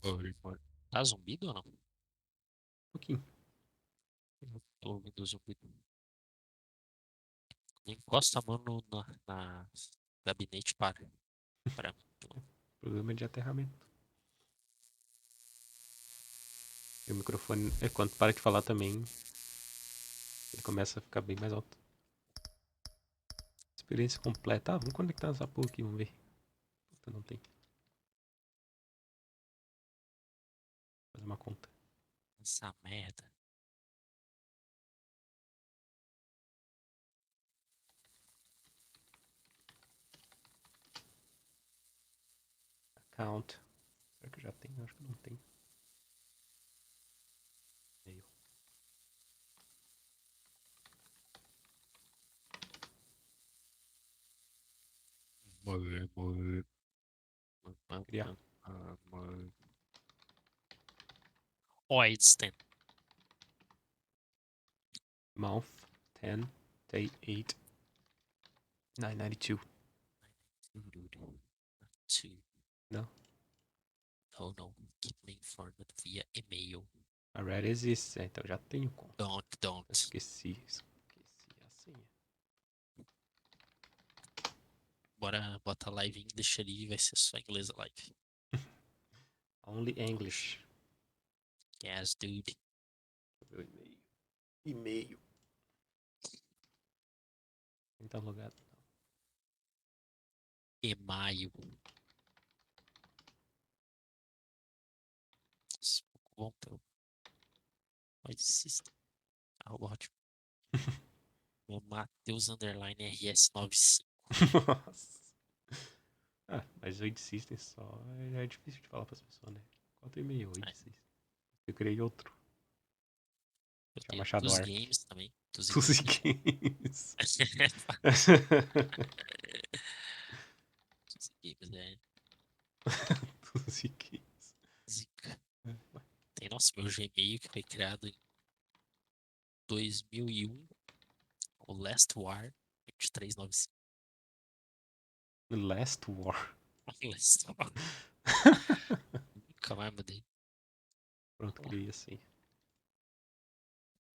Oi, oi. Tá zumbido ou não? pouquinho. Eu tô ouvindo zumbido. Encosta a mão na gabinete para mim. Problema de aterramento. E o microfone, quando para de falar também, ele começa a ficar bem mais alto. Experiência completa. Ah, vamos conectar essa porra aqui, vamos ver. Puta, não tem. Fazer uma conta. Essa merda. Account. Será que eu já tenho? Acho que não tem. Meio. Mãe, mãe, mãe, Criar. mãe, mãe. Oidsten. Mouth. 10. Day 8. 992. Two. Não. No, no. Keep me informed via email. A Red existe. Então já tenho conta. Don't. Esqueci a senha. Bora bota live em English ali e vai ser só inglês a live. Only English. Yes, dude. Meu e-mail. E-mail. Quem tá logado? E-mail. Bom, então. Pode assistir. Ah, ótimo. Meu Matheus Underline RS95. Nossa. Ah, mas o System só é difícil de falar pras pessoas, né? Qual o e-mail? É, System. Eu criei outro. eu Chama tenho dos Shadowart. games também. Dos Suzy games. Games. Dos games é Suzy Games. zica. Tem, nossa, meu Gmail que foi criado em 2001. O Last War 2395. Last War. Last War. Nunca mais mudei. Pronto, criei assim.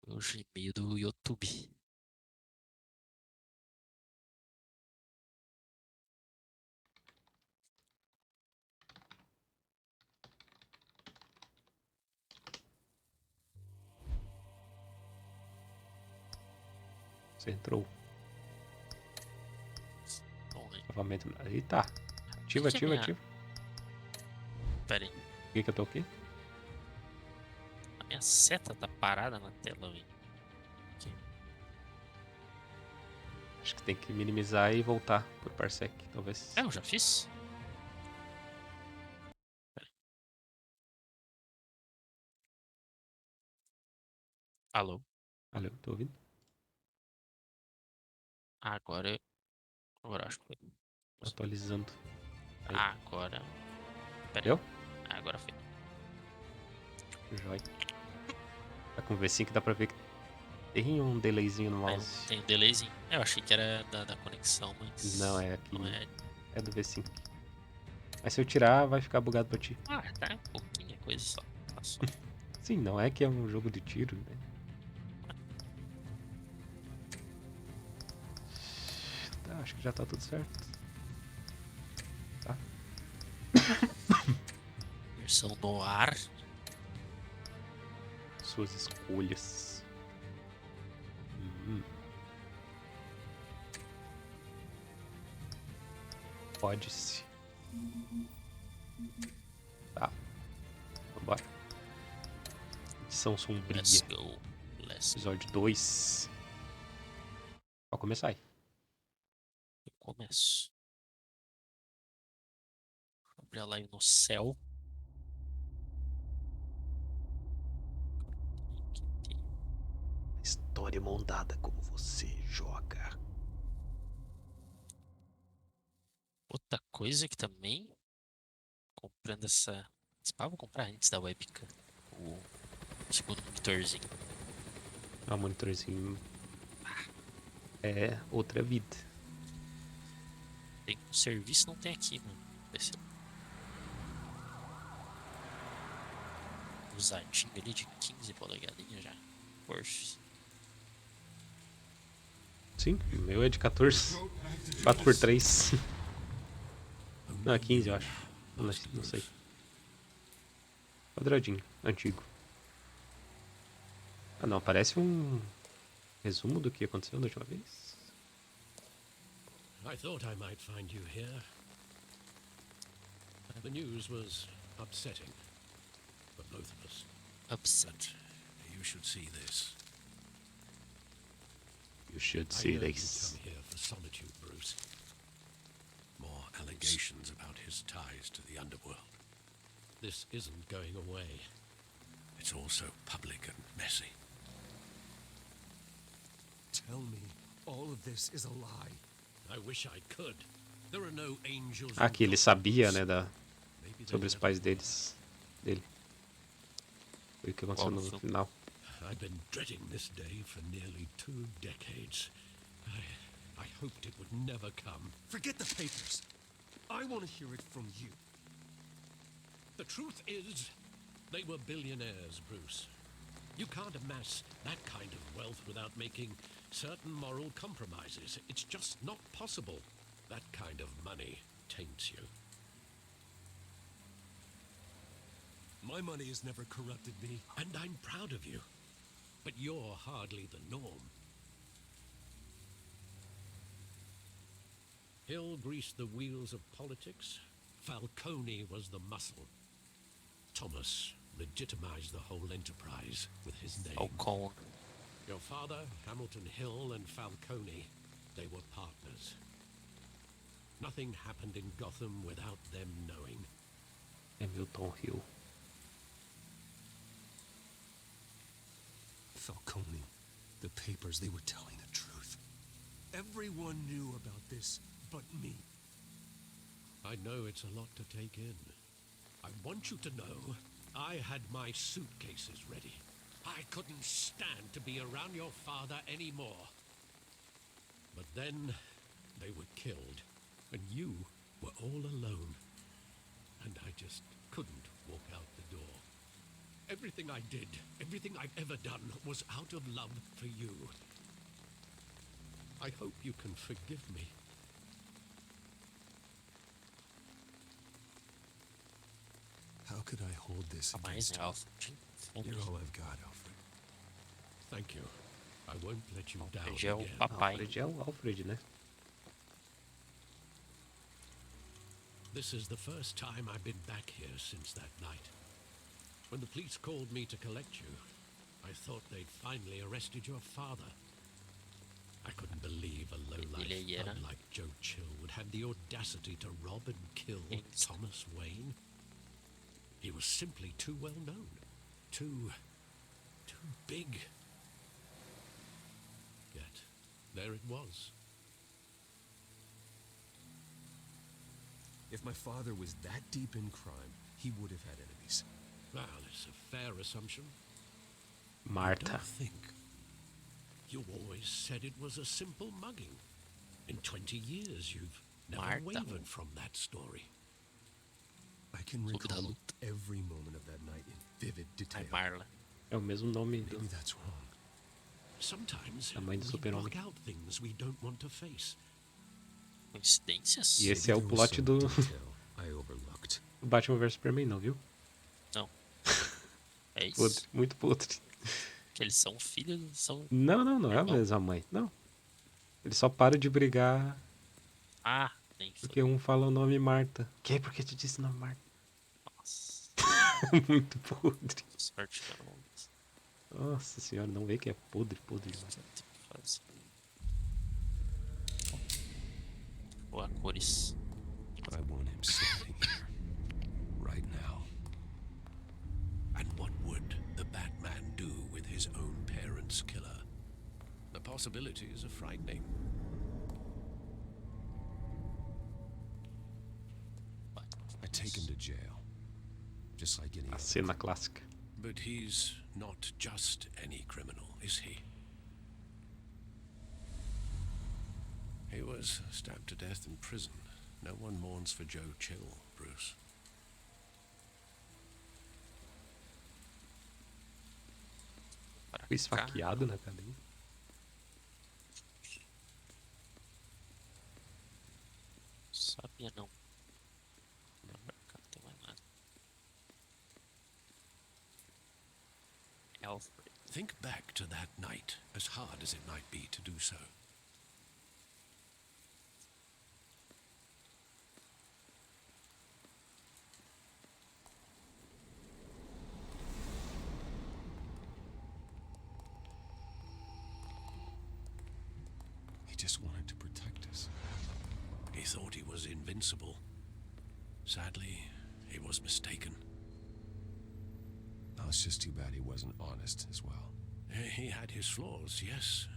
Meu Gmail do YouTube. Você entrou. Então, Novamente. Eita. por que Ativa, que a ativa, minha. ativa. Pera aí. Por que eu tô aqui? A minha seta tá parada na tela, velho. Aqui. Acho que tem que minimizar e voltar por parsec, É, talvez. eu já fiz? Pera aí. Alô? Valeu, tô ouvindo. Agora. Agora acho que foi. Atualizando. Aí. Agora. Pera aí. Deu? Agora foi. Joia. Tá com o V5 que dá pra ver que tem um delayzinho no mouse. Tem um delayzinho. Eu achei que era da conexão, Não, mas é não aqui. é. É do V5. Mas se eu tirar, vai ficar bugado pra ti. Ah, tá um pouquinho, é coisa só. Tá só. Sim, não é que é um jogo de tiro, né? Tá, acho que já tá tudo certo. Tá. Versão no ar. Suas escolhas. Hum, Pode-se. Tá, vambora. Edição Let's sombria. go. Let's go. Episódio 2. Pode começar aí. Eu começo. Abrir a live no céu. História montada como você joga. Outra coisa que também. Comprando essa. Ah, vou comprar antes da webcam. O segundo monitorzinho. Ah, monitorzinho é outra vida. Tem um serviço, não tem aqui, mano. PC. usadinho ali de 15 polegadinhas já. Porsche. Sim, o meu é de 14. 4x3. Não, é 15, eu acho. Não sei. Quadradinho, antigo. Ah, não, parece um resumo do que aconteceu da última vez. I thought I might find you here. The news was upsetting for both of us. Upset. You should see this. You should I see know you this. come here for solitude, Bruce. More allegations about his ties to the underworld. This isn't going away. It's all so public and messy. Tell me, all of this is a lie. I wish I could. There are no angels. Ah, que ele sabia, né, Maybe sobre os they pais dele. Foi o que aconteceu no final. I've been dreading this day for nearly 2 decades. I hoped it would never come. Forget the papers. I want to hear it from you. The truth is, they were billionaires, Bruce. You can't amass that kind of wealth without making certain moral compromises. It's just not possible. That kind of money taints you. My money has never corrupted me. And I'm proud of you. But you're hardly the norm. Hill greased the wheels of politics. Falcone was the muscle. Thomas legitimized the whole enterprise with his name. Falcone. Your father, Hamilton Hill, and Falcone, they were partners. Nothing happened in Gotham without them knowing. Hamilton Hill. Falcone, the papers, they were telling the truth. Everyone knew about this but me. I know it's a lot to take in. I want you to know I had my suitcases ready. I couldn't stand to be around your father anymore. But then they were killed, and you were all alone. And I just couldn't walk out the door. Everything I did, everything I've ever done, was out of love for you. I hope you can forgive me. How could I hold this A mais, against né, you? Alfred? You're all I've got, Alfred. Thank you. I won't let you down Alfred é o again. papai. Alfred é o Alfred, né? This is the first time I've been back here since that night. When the police called me to collect you, I thought they'd finally arrested your father. I couldn't believe a lowlife Ele era- thug like Joe Chill would have the audacity to rob and kill Gangsta. Thomas Wayne. He was simply too well known. Too big. Yet, there it was. If my father was that deep in crime, he would have had enemies. Well, it's a fair assumption. Marta. Don't think. You always said it was a simple mugging. In 20 years, you've never Marta. wavered from that story. I can Clube da recall Luta. every moment of that night in vivid detail. Ai, Marla. É o mesmo nome do... Maybe that's wrong. Sometimes A mãe do we Super-Homem. block out things we don't want to face. Coincidências? E esse é o Maybe there was plot some do detail I overlooked. Batman vs Superman, não, viu? É isso? Podre, muito podre. Que eles são filhos, são... Não é a Irmão? mesma mãe, não. Eles só param de brigar Ah, nem foi. porque um fala o nome Marta. Que? Por que tu disse o nome Marta? Nossa, Muito podre. sorte que eu não Nossa senhora, não vê que é podre demais. sei o que fazer. Boa, cores. I want him sitting here, right now. And what would the Batman do with his own parents' killer? The possibilities are frightening. I take him to jail, just like any A other. cena clássica. But he's not just any criminal, is he? He was stabbed to death in prison. No one mourns for Joe Chill, Bruce. Para Foi cá. esfaqueado na cadeia. Sabia não. Pra cá não tem mais nada. Alfred. Think back to that night, as hard as it might be to do so. He just wanted to protect us. He thought he was invincible. Sadly, he was mistaken. Now it's just too bad he wasn't honest as well. He had his flaws, yes,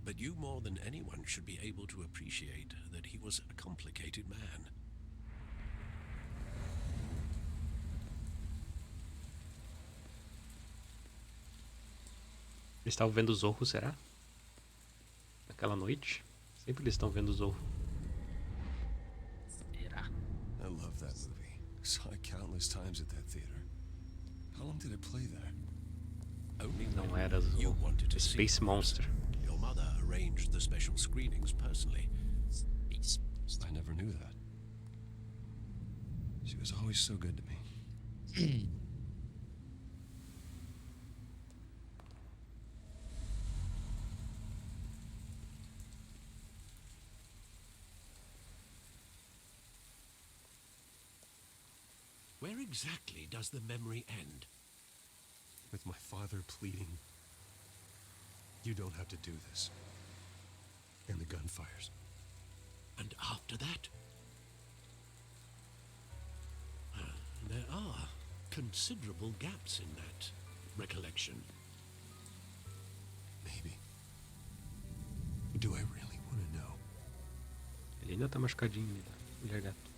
but you more than anyone should be able to appreciate that he was a complicated man. Eles estavam vendo o Zorro, será? Naquela noite? Sempre eles estão vendo o Zorro. Será? I love that movie. Saw it countless times at that theater. How long did it play there? Only Não when era you Zorro. wanted to see Space it. Monster. Your mother arranged the special screenings personally. Space. I never knew that. She was always so good to me. Where exactly does the memory end? With my father pleading, "You don't have to do this." And the gunfires. And after that? There are considerable gaps in that recollection. Maybe. Do I really want to know? Ele ainda tá machucadinho, mulher gato.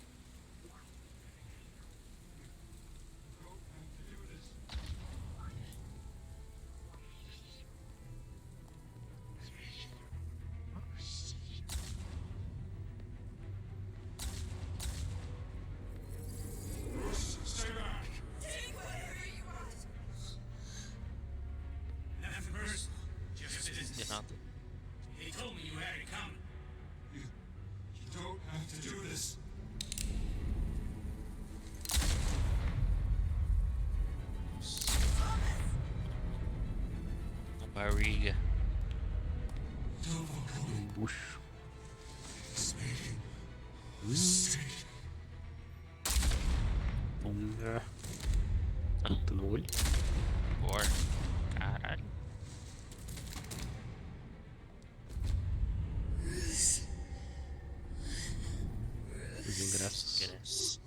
De nada. He told me you had it coming. You don't have to do this. Na barriga. Bucho. Puta no olho. Bora. Caralho. Os ingressos. Ingresso.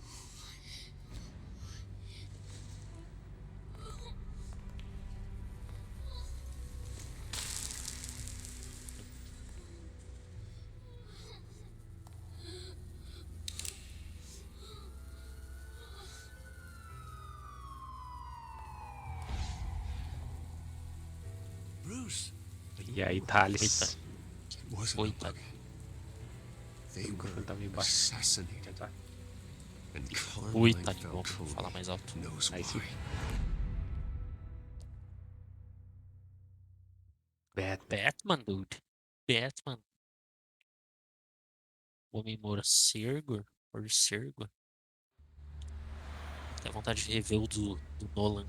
Bruce, E aí, Thales. It wasn't Oi, a tá. bug. They O microfone were tava embaixo. assassinated. Tá. And Ui, Carmine tá de found novo. Cody. Fala mais alto. Knows Aí sim. why. Batman, dude. Batman. Homem morcego. Morcego. Tem vontade de rever o do Nolan.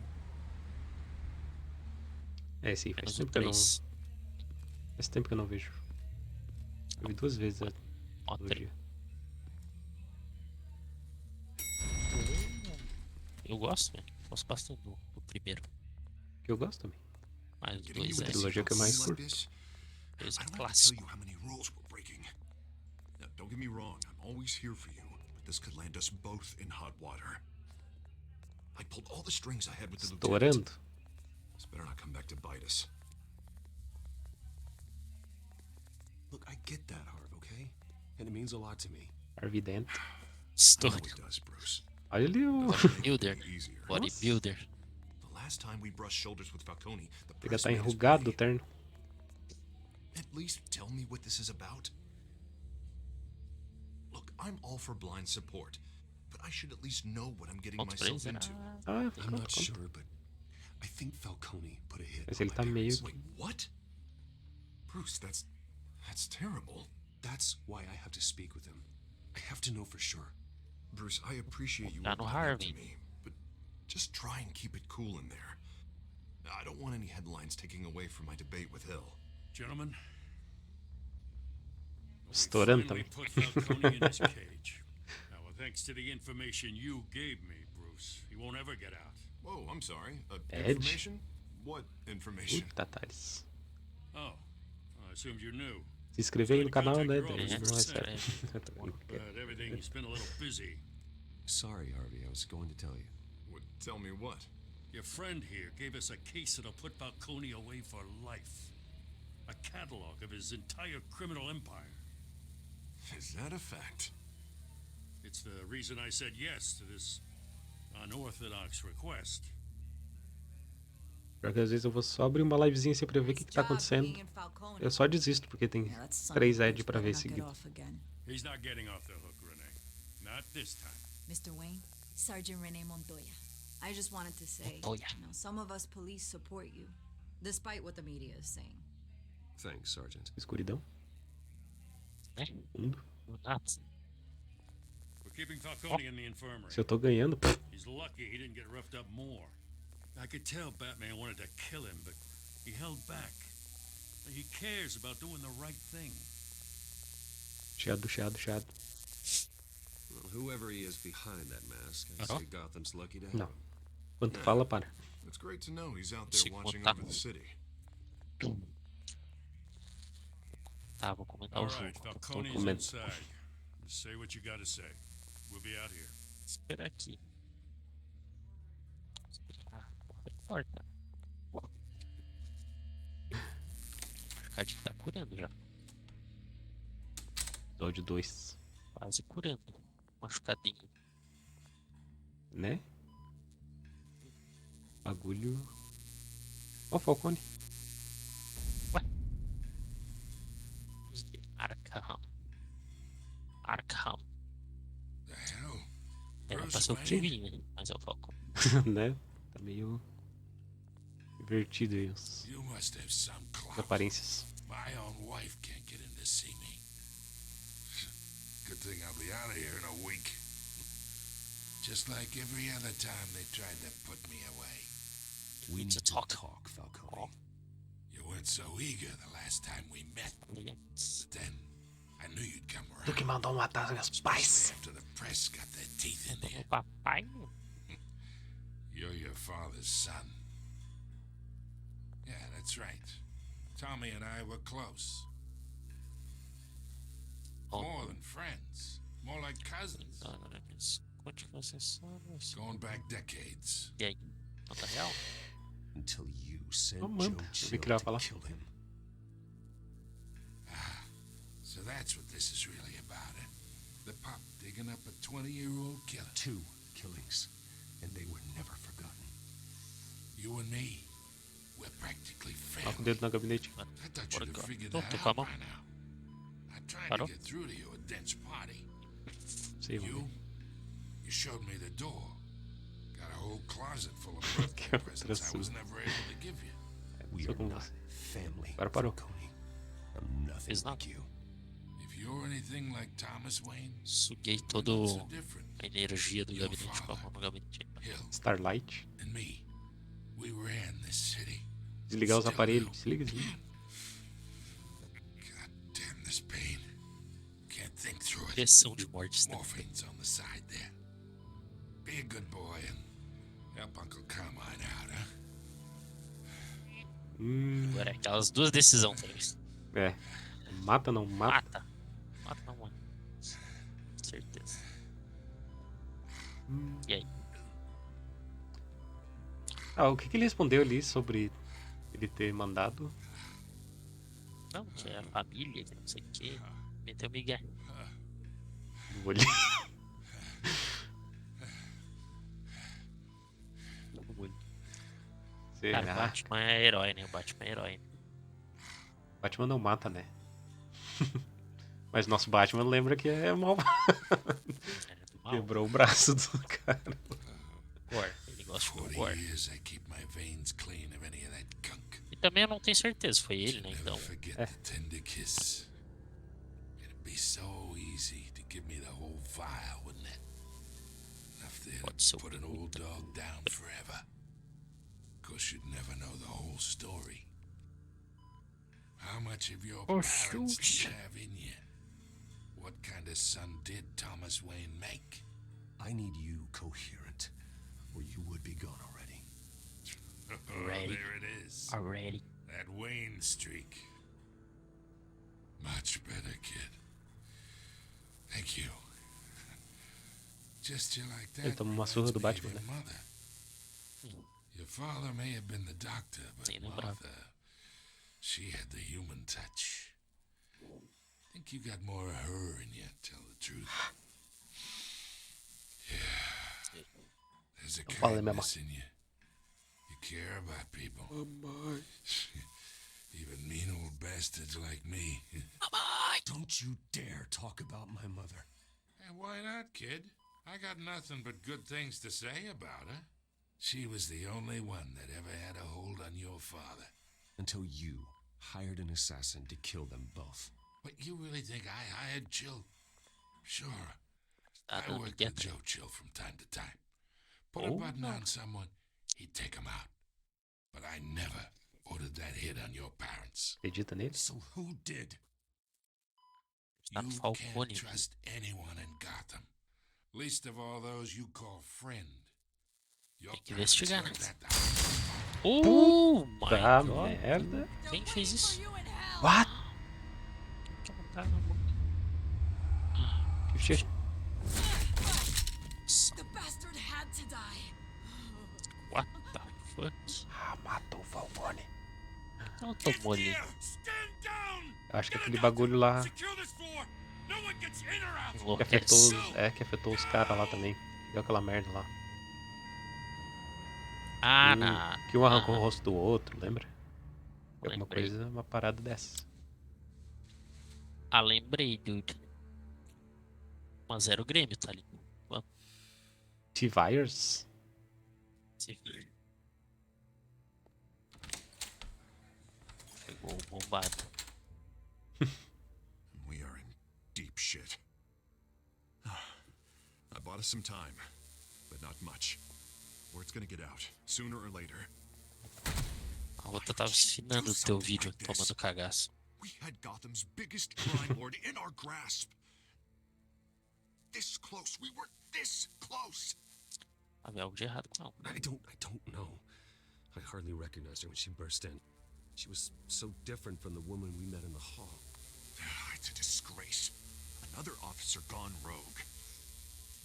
É, sim, faz Menos o tempo que eu não. 3. Faz tempo que eu não vejo. Eu vi 2 vezes Ó, no 3. dia. Eu gosto, velho. Gosto bastante do primeiro. Que eu gosto também. Mas o Getting 2 you é, into trilogia que eu mais like curto. this, dois I é don't have to tell clássico. you how many rules we're breaking. Now, don't get me wrong, I'm always here for you, but this could land us both in hot water. I pulled all the strings I had with the lieutenant. Estourando. This better not come back to bite us. Look, I get that, Harv, okay? And it means a lot to me. Harvey Dent. I know História. it does, Bruce. Olha ali o. Doesn't make it Bodybuilder. any easier. Bodybuilder. The last time we brushed shoulders with Falcone, the Chega a press tá made us enrugado o pay. terno. At least tell me what this is about. Look, I'm all for blind support, but I should at least know what I'm getting Ponto pra myself eles, into. Ah, I'm conta, not conta. sure, but I think Falcone put a hit Mas on ele my tá meio parents. que... Wait, what? Bruce, that's terrible. That's why I have to speak with him. I have to know for sure. Bruce, I appreciate you Tá no opening up to Harvey. me, but just try and keep it cool in there. I don't want any headlines taking away from my debate with Hill. Gentlemen, Estourando finally também. put Falcone in his cage. Now, thanks to the information you gave me, Bruce, he won't ever get out. Whoa, I'm sorry. Edge? Information? What information? Puta, Thales. Oh, I assumed you knew. Se inscrever aí no canal, né? Contact your Daí não office recebe. But everything's been a little busy. Sorry, Harvey, I was going to tell you. Tell me what? Your friend here gave us a case that'll put Falcone away for life. A catalog of his entire criminal empire. Is that a fact? It's the reason I said yes to this unorthodox request. Pior que às vezes eu vou só abrir uma livezinha assim pra ver o que tá acontecendo. Eu só desisto, porque tem 3 ads pra ver seguido. He's not getting off the hook, Renee. Not this time. Mr. Wayne, Sergeant Renee Montoya. I just wanted to say, Montoya. some of us police support you, despite what the media is saying. Thanks, Sergeant. Escuridão. Né? Fundo. Nada. We're keeping Falcone in the infirmary. Se eu tô ganhando... He's lucky he didn't get roughed up more. I could tell Batman wanted to kill him, but he held back. He cares about doing the right thing. Chiado, chiado, chiado. Well, whoever he is behind that mask, I Uh-huh. say Gotham's lucky to have Não. him. Quando fala, para. It's great to know he's out there Consigo watching botar. over the city. Tá, vou comentar All o jogo. right, Então Falcone's comenta. inside. Say what you gotta say. We'll be out here. Espera aqui. Esperar. Abre a porta. O Ricardinho tá curando já. Episódio 2. Quase curando. Machucadinho. Né? Bagulho... Ó, o Falcone. Arkham. Arkham. The hell? Era pra ser o Kevin, né? Mas é o Falcon. Né? Tá meio... invertido aí as You must have some clout. aparências. My own wife can't get in to see me. Good thing I'll be out of here in a week. Just like every other time they tried to put me away. We need to talk. Falcone. You weren't so eager the last time we met. Yes. But then I knew you'd come Tu que around. mandou matar meus pais. After the press got their teeth in O you. papai. You're your father's son. Yeah, that's right. Tommy and I were close. More than friends. More like cousins. Conte que vocês são. Going back decades. E aí? Nota real? Until you sent Oh, manda. Joe Eu vi que Chill ele ia to falar. kill him. So that's what this is really about, eh? The pop digging up a 20-year-old killer. 2 killings, and they were never forgotten. You and me, we're practically Tá com o family. dedo no gabinete. I thought you'd have figured Tô, that tô com a out mão. by now. I tried Parou? to get through to you at dense party. Sei, vamos You, ver. you showed me the door. Got a whole closet full of birthday presents I was never able to give you. We Sou are com not você. family, Agora parou. Falcone. I'm nothing Fiz nada. like you. If you're anything like Thomas Wayne, Suguei we're toda not so different. a energia do gabinete com a mão no gabinete. Hill Starlight. and me, we ran this city. Desligar os Still aparelhos. do. Desliga, desliga. God damn this pain. Can't think through it. Pressão de morte. Está Morphine's on the side there. Be a good boy and help Uncle Carmine out, huh? Agora é aquelas duas decisões também. É. Mata, não mata. Mata. Mata não, mano. Certeza. E aí? Ah, o que que ele respondeu ali sobre ele ter mandado? Não, que é a família, que não sei o que. Meteu Miguel. O olho. Cara, o Será? Batman é herói, né? O Batman é herói. Batman não mata, né? Mas nosso Batman lembra que é mal. É do mal. Quebrou o braço do cara. Cor. Ele negócio ficou 40 gore. years I keep my veins clean of any of that gunk. E também eu não tenho certeza, foi ele, né? Never Então, forget the tender kiss. It'd be so easy to give me the whole vial, wouldn't it? Enough there pode to ser o put an old dog down forever. Of course, you'd never know the whole story. How much of your parents do you have in you? What kind of son did Thomas Wayne make? I need you coherent, or you would be gone already. Oh, Ready. there it is. already. That Wayne streak. Much better, kid. Thank you. Just you like that. Ele toma uma surra do reminds me Batman, of your né? mother. Your father may have been the doctor, but Nem lembrava. Martha, she had the human touch. I think you got more of her in you, tell the truth. Yeah. There's a fala da minha kindness in you. You care about people. Even mean old bastards like me. Don't you dare talk about my mother. And why not, kid? I got nothing but good things to say about her. She was the only one that ever had a hold on your father. Until you hired an assassin to kill them both. But you really think I hired Chill? Sure. Tá I dando worked guia, with Joe Chill from time to time. Put a Oh, button no. on someone, he'd take him out. But I never ordered that hit on your parents. Acredita nele? So who did? Tá no You Falcone. can't trust anyone in Gotham. Least of all those you call friend. Your Tem que parents investigar, heard né? that. Oh my Tá god. merda. Quem fez isso? What? Quem não tá na mão? Shit. The bastard had to die. What the fuck? Ah, matou o Falcone. Não tomou ali. Stand down! Acho que aquele bagulho lá Secure this floor! No one gets in or out! que afetou os, Enlouquece. que afetou os caras lá também. Deu aquela merda lá. Ah, Um- na. Que um arrancou o na- rosto do outro, lembra? Alguma Lembrei. coisa, uma parada dessa. Ah, lembrei, dude. 1-0 Grêmio, tá ali. Vamos T-Virus? se vir. Pegou o bombado. We are in deep shit. I bought us some time, but not much. Word's gonna get out, sooner or later. A outra tava assinando o teu vídeo, tomando cagaço. We had Gotham's biggest crime lord in our grasp. This close. We were this close. Havia algo de errado com ela. I don't know. I hardly recognized her when she burst in. She was so different from the woman we met in the hall. It's a disgrace. Another officer gone rogue.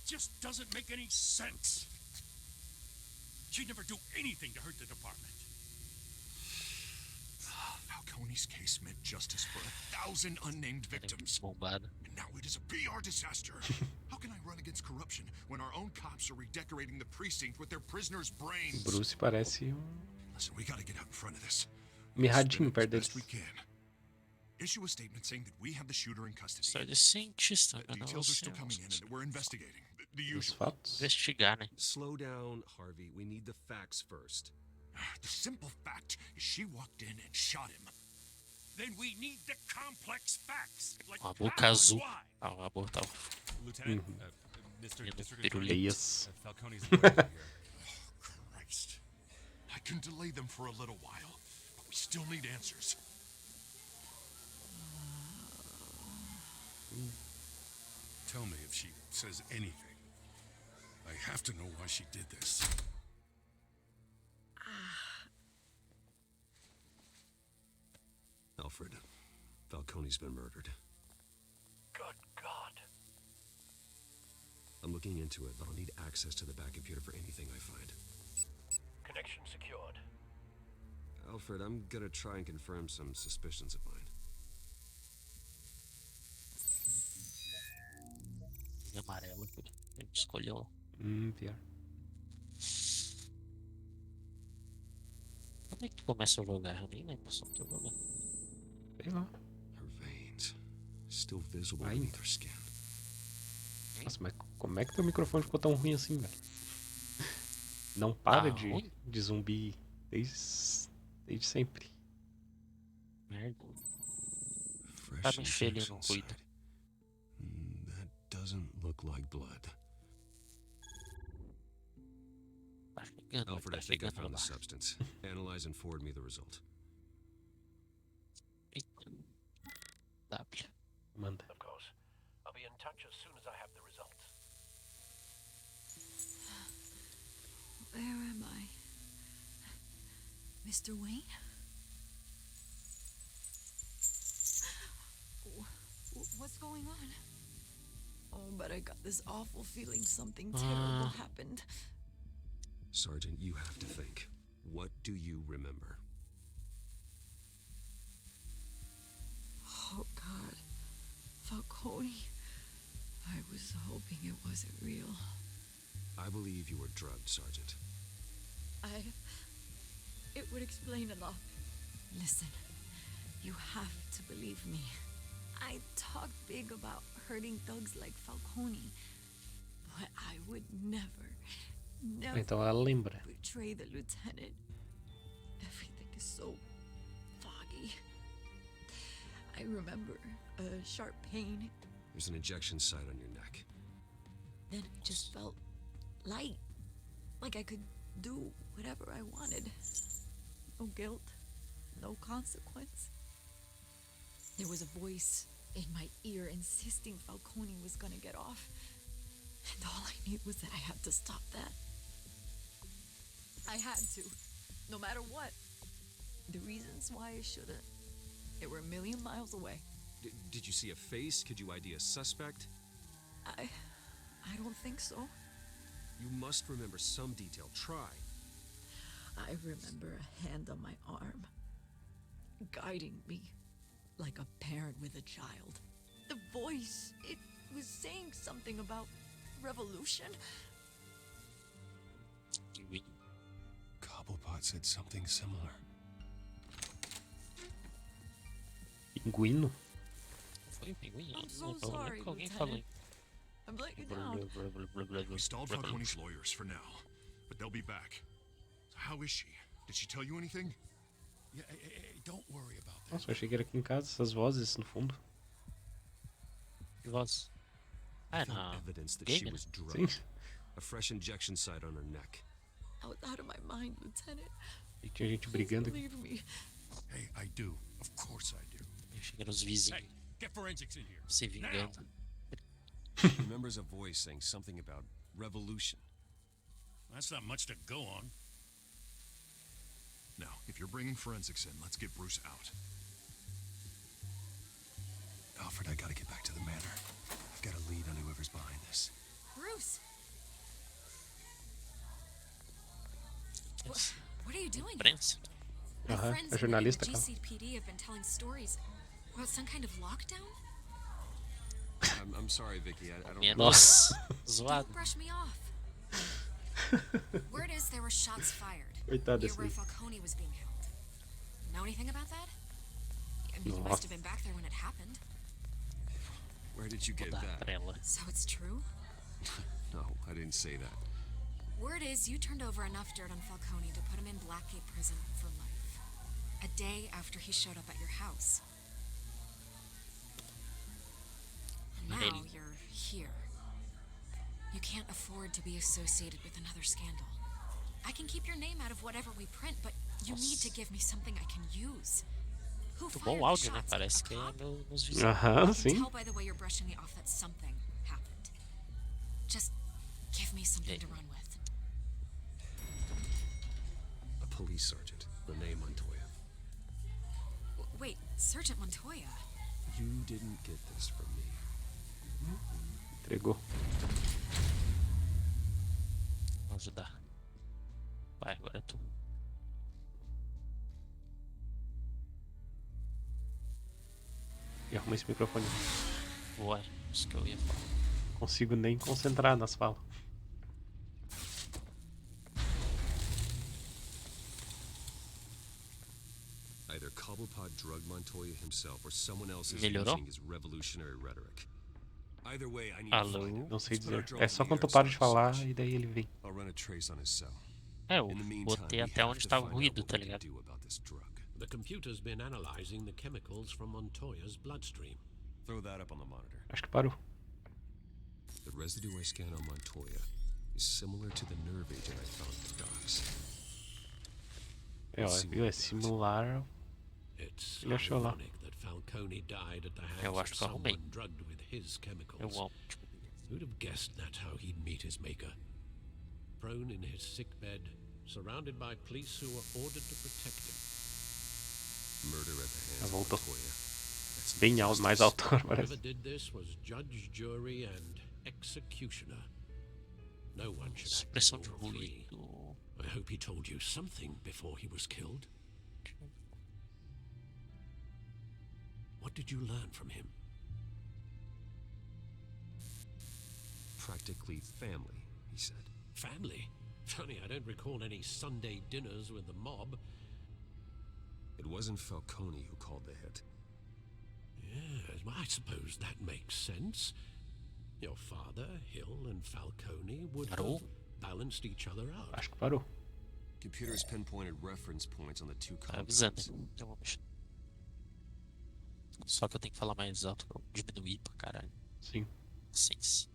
Just doesn't make any sense. She'd never do anything to hurt the department. Falcone's case meant justice for 1,000 unnamed victims. Bombado. And now it is a PR disaster. How can I run against corruption when our own cops are redecorating the precinct with their prisoners' brains? Bruce parece Listen, we gotta get out in front of this. mirradinho Spin it as perto deles. best we can. Issue a statement saying that we have the shooter in custody. História de cientista, That né? Não, details are still assim, coming in and we're investigating. The Os usual. fatos. investigar, né? Slow down, Harvey. We need the facts first. The simple fact is she walked in and shot him. Then we need the complex facts. Like Uma boca how and azul. why. Ah, a boca tava. Lieutenant, Uhum. Mr. Yellow District pirulito. Attorney, Yes. Falcone's lawyer here. Christ. I can delay them for a little while, but we still need answers. Tell me if she says anything. I have to know why she did this. Alfred, Falcone's been murdered. Good God. I'm looking into it, but I'll need access to the back computer for anything I find. Connection secured. Alfred, I'm gonna try and confirm some suspicions of mine. E amarelo. A gente escolheu. Pior. Como é que tu começa a jogar? Eu nem lembro só que eu jogar. Sei lá. Her veins, still visible Ai. beneath her skin. Nossa, mas como é que teu microfone ficou tão ruim assim, velho? Não para ruim? de zumbi desde sempre. Merda. Fresh Pra mexer ele injection não cuida. site. That doesn't look like blood. Tá chegando, Alfred, tá I think I chegando found lá. the substance. Analyze and forward me the result. Eita. W. Manda. Of course. I'll be in touch as soon as I have the results. Where am I? Mr. Wayne? What's going on? Oh, but I got this awful feeling something terrible happened. Sergeant, you have to think. What do you remember? Oh, God. Falcone. I was hoping it wasn't real. I believe you were drugged, Sergeant. It would explain a lot. Listen, you have to believe me. I talked big about hurting thugs like Falcone, but I would never Então ela lembra. betray the lieutenant. Everything is so foggy. I remember a sharp pain, There's an injection site on your neck. then it just felt light, like I could do whatever I wanted. No guilt, no consequence. There was a voice in my ear insisting Falcone was gonna get off. And all I knew was that I had to stop that. I had to, no matter what. The reasons why I shouldn't, they were a million miles away. Did you see a face? Could you ID a suspect? I don't think so. You must remember some detail. Try. I remember a hand on my arm, guiding me like a parent with a child. The voice, it was saying something about revolution. Cobblepot said something similar. Pinguino? Foi o pinguim? I'm so Eu lembro sorry, que alguém falou. Lieutenant. I'm letting you down. We stalled Falcone's lawyers for now, but they'll be back. So how is she? Did she tell you anything? Yeah, hey, don't worry about that. Nossa, eu achei que era aqui em casa, essas vozes no fundo. Que voz? Ah, Found não. evidence that Game, she né? was Sim. drugged. A fresh injection site on her neck. I was out of my mind, Lieutenant. E tinha gente Please brigando aqui. believe me. Hey, I do. Of course I do. Achei que eram os vizinhos Hey, get forensics in here. se vingando. Remembers a voice saying something about revolution. That's not much to go on. Now, if you're bringing forensics in, let's get Bruce out. Alfred, I gotta get back to the manor. I've got a lead on whoever's behind this. Bruce, Yes. What are you doing? Prensa. My Aham, friends a in the jornalista, cara. GCPD have been telling stories about some kind of lockdown. I'm sorry, Vicky. I don't. Minha Nossa, zoado. Don't brush me off. Word is there were shots fired coitado near desse where aí. Falcone was being held. Know anything about that? I mean, you Nossa. must have been back there when it happened. Where did you get Dá that? pra ela. So it's true? No, I didn't say that. Word is you turned over enough dirt on Falcone to put him in Blackgate prison for life. A day after he showed up at your house. And now Really? you're here. You can't afford to be associated with another scandal. I can keep your name out of whatever we print, but you need to give me something I can use. Who Muito fired bom o the áudio, né? shots? Parece A que é cop? meus vizinhos. Aham, I can sim. tell by the way you're brushing me off that something happened. Just give me something to run with. A police sergeant, Renee Montoya. Wait, Sergeant Montoya? You didn't get this from me. Entregou. Vou ajudar. Vai, agora é tu. E arruma esse microfone. Ué, isso que eu ia falar. Não consigo nem concentrar nas falas. Either Cobblepot drugged Montoya himself or someone else is Melhorou? using his revolutionary rhetoric. Either way, I need to Alô? find him. Não sei Let's put our dizer. drone É in só the quando air eu paro de so falar Sarge. e daí ele vem. I'll run a trace on his cell. Eu In the meantime, botei we até have onde to tava o find out ruído, what tá we can ligado? do about this drug. The computer's been analyzing the chemicals from Montoya's bloodstream. Throw that up on the monitor. Acho que parou. The residue I scan on Montoya is similar to the nerve agent I found at the docks. É, ó, viu? É similar. It's Ele achou lá. ironic that Falcone died at the Eu hands acho of que eu arrumei. someone drugged with his Eu chemicals. amo, tipo, Who'd have guessed that's how he'd meet his maker? Prone in his sick bed, surrounded by police who were ordered to protect him. Murder at the hands Já of voltou. Montoya. That's Bem no alto, mais justice. alto agora Whoever parece. did this was judge, jury, and executioner. No one should have to supressão de go free. ruído. I hope he told you something before he was killed. What did you learn from him? Practically family, he said. Family? Funny, I don't recall any Sunday dinners with the mob. It wasn't Falcone who called the hit. Yes, well, I suppose that makes sense. Your father, Hill, and Falcone would Parou? have balanced each other out. Acho que parou. Computers pinpointed reference points on the two Tá avisando. compounds. Eu vou mexer. Só que eu tenho que falar mais alto pra eu diminuir pra caralho. Sim. Licença.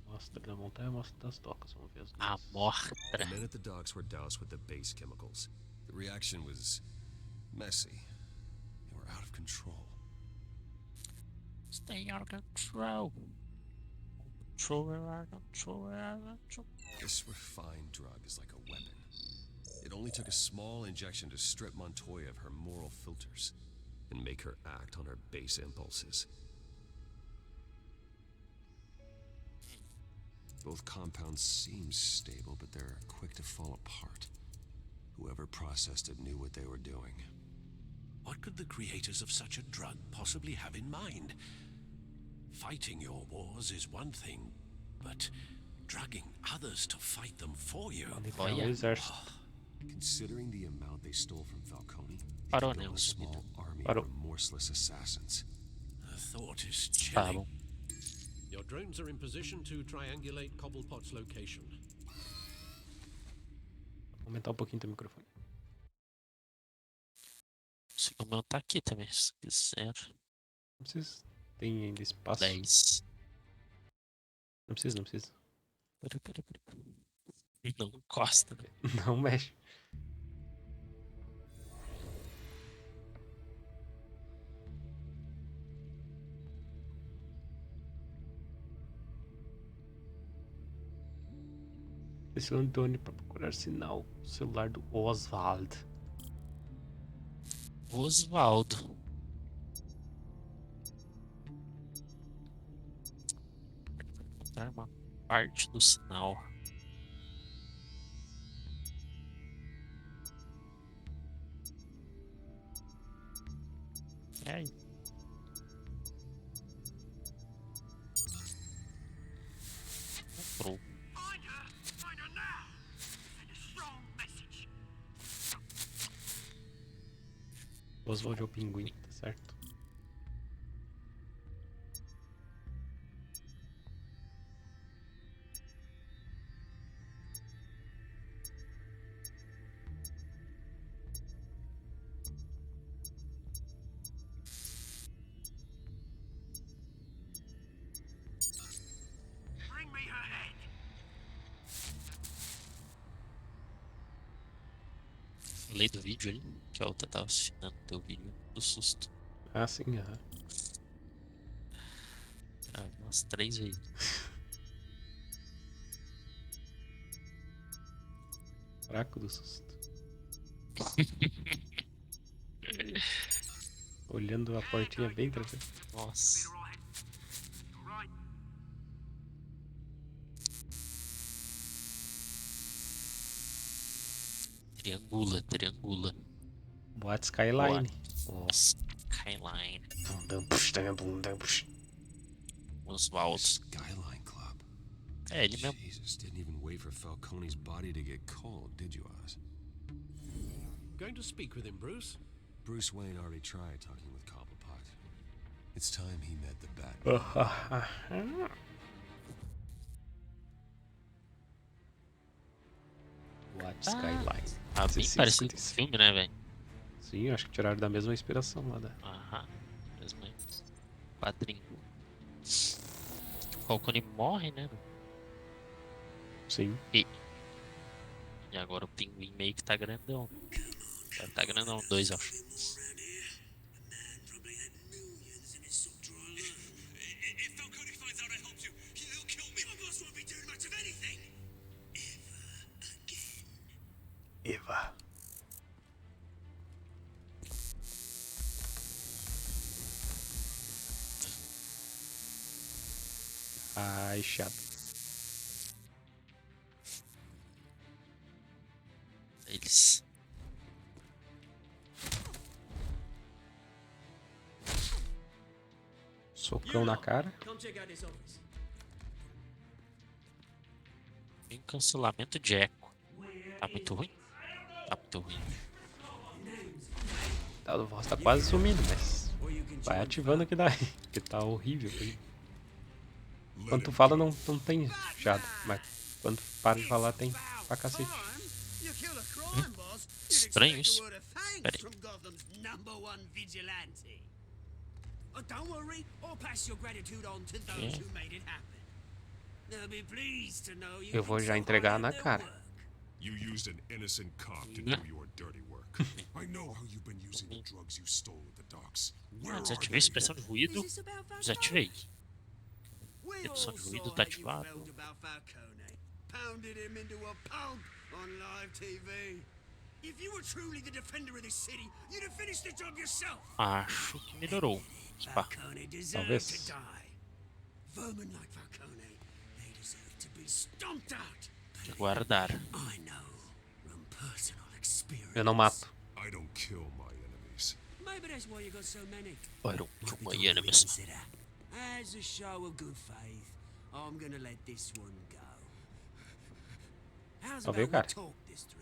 Mostra da montanha, mostra das docas. Vamos ver as A duas. mortra. The men at the docks were doused with the base chemicals. The reaction was messy. They were out of control. Stay out of control. Control. This refined drug is like a weapon. It only took a small injection to strip Montoya of her moral filters and make her act on her base impulses. Both compounds seem stable, but they're quick to fall apart. Whoever processed it knew what they were doing. What could the creators of such a drug possibly have in mind? Fighting your wars is one thing, but drugging others to fight them for you. Podem criar Olha. exército. Considering the amount they stole from Falcone, they Parou, could né, build o a small army Parou. of remorseless assassins. The thought is Tá chilling. bom. Your drones are in position to triangulate Cobblepot's location. Vou aumentar um pouquinho teu microfone. Se o meu tá aqui também, se quiser. Não precisa. Tem ainda espaço. 10. Não precisa, não precisa. Pera. Não encosta, né? Não mexe. Esse Antônio para procurar sinal. O celular do Oswald. Osvaldo. Encontrar uma parte do sinal. É aí. Comprou. Find her! Find her now! Send a strong message. Oswald é o pinguim, tá certo? Bring me her head. Lei do vídeo ali, que a outra tava assinando teu vídeo do susto. Ah, sim, aham. Ah, umas 3 vezes. Fraco do susto. Olhando a portinha bem tranquilo. Nossa. Right. Triangula. Boate Skyline. Nossa, Skyline. Dum, dum, push, dum, dum, dum, push. Oswaldo. Skyline Club. É ele mesmo. Jesus, didn't even wait for Falcone's body to get cold, did you, Oz? Going to speak with him, Bruce? Bruce Wayne already tried talking with Cobblepot. It's time he met the Batman. White Skyline. Tá bem 16, parecido com o 56. filme, né, velho? Sim, acho que tiraram da mesma inspiração lá da. Aham. Mesmo quadrinho. O Falcone morre, né? Sim. E agora o pinguim meio que tá grandão. Tá grandão, 2, eu acho. If Falcone finds out I helped you, he'll kill me. My boss won't be doing much of anything. Eva. Ai, chato. Eles. Socão na cara. Come check out this office. Tem cancelamento de eco. Tá muito ruim? Tá muito ruim. A voz tá quase sumindo, mas vai ativando que daí, que tá horrível. Quando tu fala não tem chiado, mas quando tu para de falar tem pra cacete. Estranho isso. Pera aí. Don't worry, I'll pass your gratitude on to those who made it happen. They'll be pleased to know you. Eu vou já entregar na cara. You used an innocent cop to do your dirty work. I know how you've been using the drugs you stole at the docks. Where are Desativei a they? expressão de ruído. Desativei. Redução de ruído tá ativado. Pounded him into a pulp on live TV. If you were truly the defender of this city, you'd have finished the job yourself. Acho que melhorou. Pá. Falcone deserved Talvez. to die. Vermin like Falcone, they deserve to be stomped out. Guardar. I know from personal experience. Eu não mato. I don't kill my enemies. Maybe that's why you got so many. I don't kill my Might be time to enemies. reconsider. As a show of good faith, I'm gonna let this one go. How's Ó, veio about o we cara. talk this through?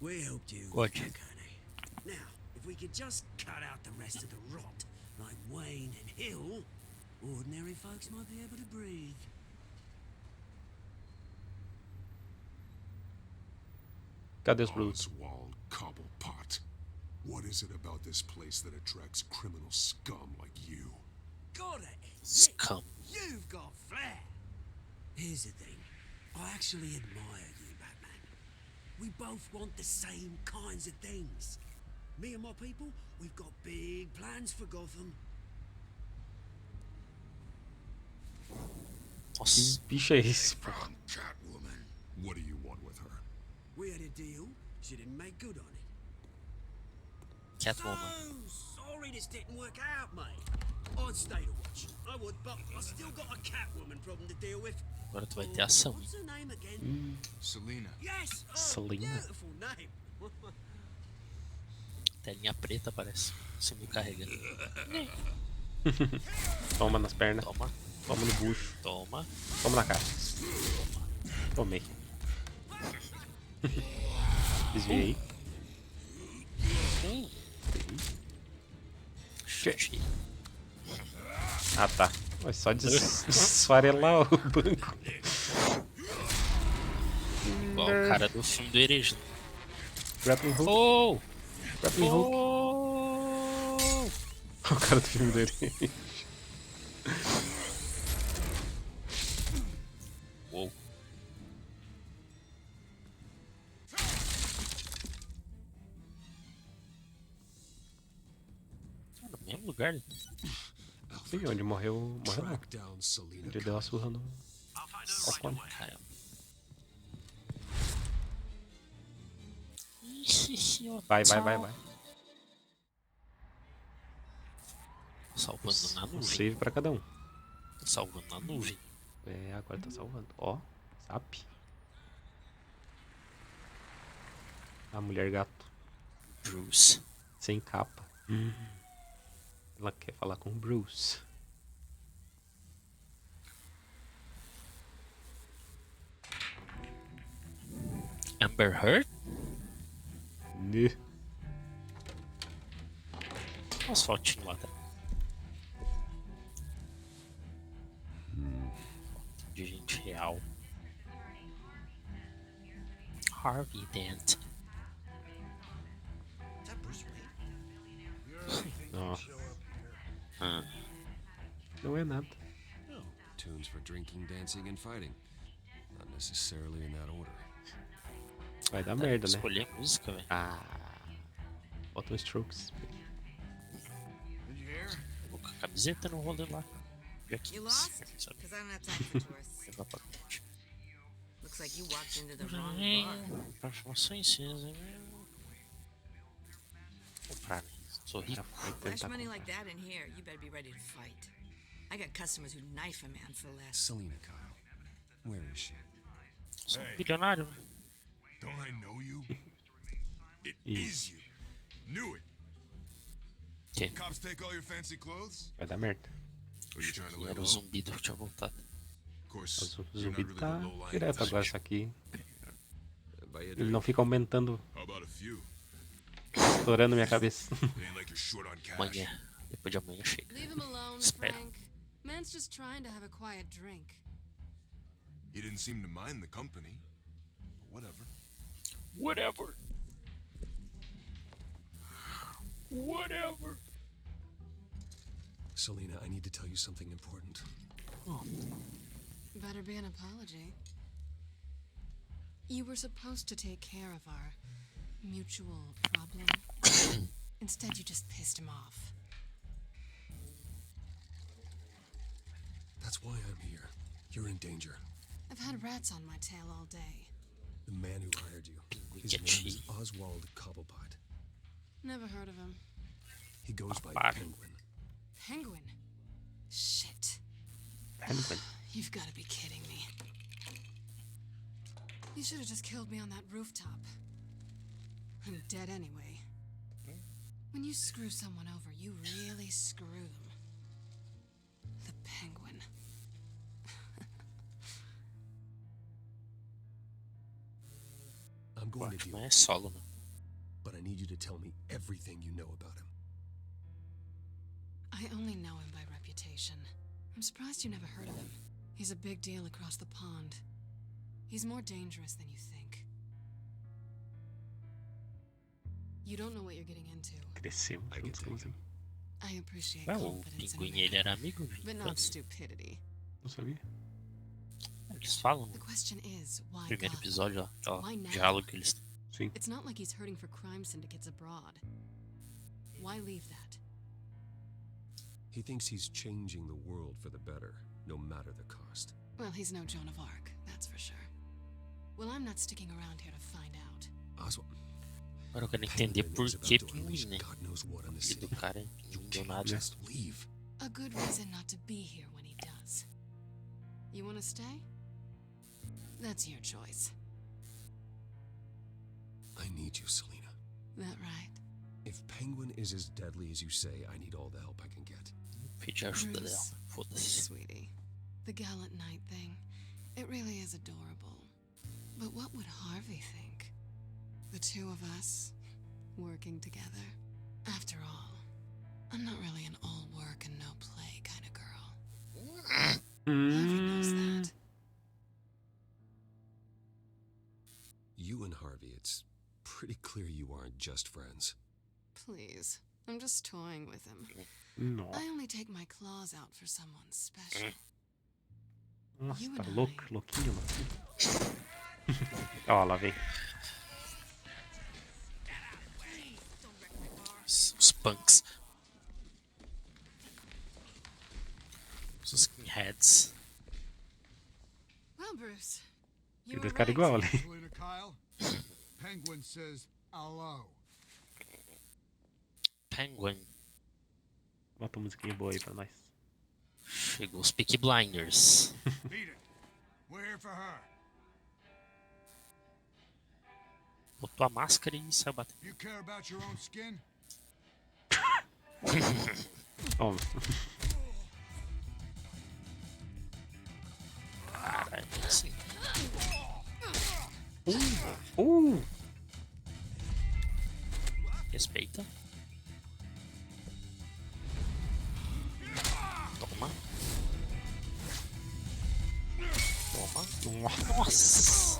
We helped you, Good. Falcone. Now, if we could just cut out the rest of the rot, like Wayne and Hill, ordinary folks might be able to breathe. Cadê os brutos? Oswald Cobblepot. What is it about this place that attracts criminal scum like you? Gotta admit, Scum. you've got flair. Here's the thing. I actually admire you, Batman. We both want the same kinds of things. Me and my people, we've got big plans for Gotham. Nossa. Bicho é esse, pô? Catwoman. What do you want with her? We had a deal. She didn't make good on it. Catwoman. So sorry this didn't work out, mate. I'd stay to watch. I would, but I still got a Catwoman problem to deal with. Agora tu vai ter ação. What's her name again? Selena. Yes. Selena. Beautiful name. Telinha preta parece. Sumiu carregando. Toma nas pernas. Toma. Toma no bucho. Toma. Toma na cara. Tomei. Desviei. Chutei. Ah, tá. Vai só desfarelar o banco. Igual o cara do filme do Hereja. Grappling hook. Oh! Grappling hook. Oh! O cara do filme dele. Uou. Tá no mesmo lugar. Sim, onde morreu. Morreu não. Track down Selena. Ele deu uma surra no. Falcone. Caramba. Vai. Salvando na Um nuvem. save pra cada um. Salvando na nuvem. É, agora tá salvando. Ó, zap. A mulher gato. Bruce. Sem capa. Ela quer falar com o Bruce. Amber Heard? Né. Olha as fotinhas lá atrás. De gente real. Harvey Dent. Ó, Ah, não é nada. Tunes for drinking, dancing, and fighting. Not necessarily in that order. Vai dar dá merda, pra né? escolher a música, velho. Ah, faltam strokes. Vou com a camiseta no rolê lá. E aqui, You lost? sabe? Because I don't have time for tourists. Levar pra frente. Looks like you walked into the wrong bar. Transformações, comprar, né? Sorri. Já foi Flash tentar money like comprar. that in here, you better be ready to fight. I got customers who knife a man for less. Selena, Kyle. Where is she? Sou um bilionário, né? Don't I know you? It Ih. is you. Knew it. Que? Cops take all your fancy clothes? Vai dar merda. Or you trying to lay Era o low? zumbido que tinha voltado. Of course, O you're not zumbi really tá the low-lying direto agora, type. só que Buy a ele drink. não fica aumentando, How about a few? estourando minha cabeça. It ain't like you're short on cash. Amanhã. Depois de amanhã chega. Leave him alone, Espero. Frank. Man's just trying to have a quiet drink. He didn't seem to mind the company. But whatever. Whatever. Whatever. Selena, I need to tell you something important. Better be an apology. You were supposed to take care of our mutual problem. Instead, you just pissed him off. That's why I'm here. You're in danger. I've had rats on my tail all day. The man who hired you. His Get name is cheap. Oswald Cobblepot. Never heard of him. He goes by Cobblepot. Penguin. Penguin? Shit. Penguin. You've got to be kidding me. You should have just killed me on that rooftop. I'm dead anyway. When you screw someone over, you really screw them. The Penguin. I'm going to Acho que deal não é with solo, né? but I need you to tell me everything you know about him. I only know him by reputation. I'm surprised you never heard of him. He's a big deal across the pond. He's more dangerous than you think. You don't know what you're getting into. Crescemos I can juntos, take como him. I appreciate Ué, o confidence in a pinguim ele man, era amigo de but not infância. stupidity. Não sabia. Eles falam The no question is, why primeiro Gotham? episódio, ó, aquela Why now? diálogo que eles têm. Sim. It's not like he's hurting for crime syndicates abroad. Why leave that? He thinks he's changing the world for the better, no matter the cost. Well, he's no Joan of Arc, that's for sure. Well, I'm not sticking around here to find out. Oswald. Agora eu quero entender Penguin por is about que to pinguim, unleash né? God knows what on the Filho do city. cara é You um can't donado. just leave. A good reason not to be here when he does. You want to stay? That's your choice. I need you, Selena. That right? If Penguin is as deadly as you say, I need all the help I can get. Pedir ajuda dela. Bruce. Foda-se. Sweetie, the gallant knight thing, it really is adorable. But what would Harvey think? The two of us, working together? After all, I'm not really an all work and no play kind of girl. Harvey knows that. You and Harvey, it's pretty clear you aren't just friends. Please, I'm just toying with him. Nossa, I only take my claws out for someone special. nossa, You tá and louco, I. louquinho, louquinho. Ó, lá vem. Os punks. Os skinheads. Well, Bruce, Tem you dois were caras right. igual ali. Selena Kyle, Penguin says hello. Penguin. Bota uma musiquinha boa aí pra nós. Chegou os Peaky Blinders. Beat it. We're here for her. Botou a máscara e saiu batendo. You care about your own skin? Toma. Caralho, assim. Respeita. Toma. Toma. Nossa.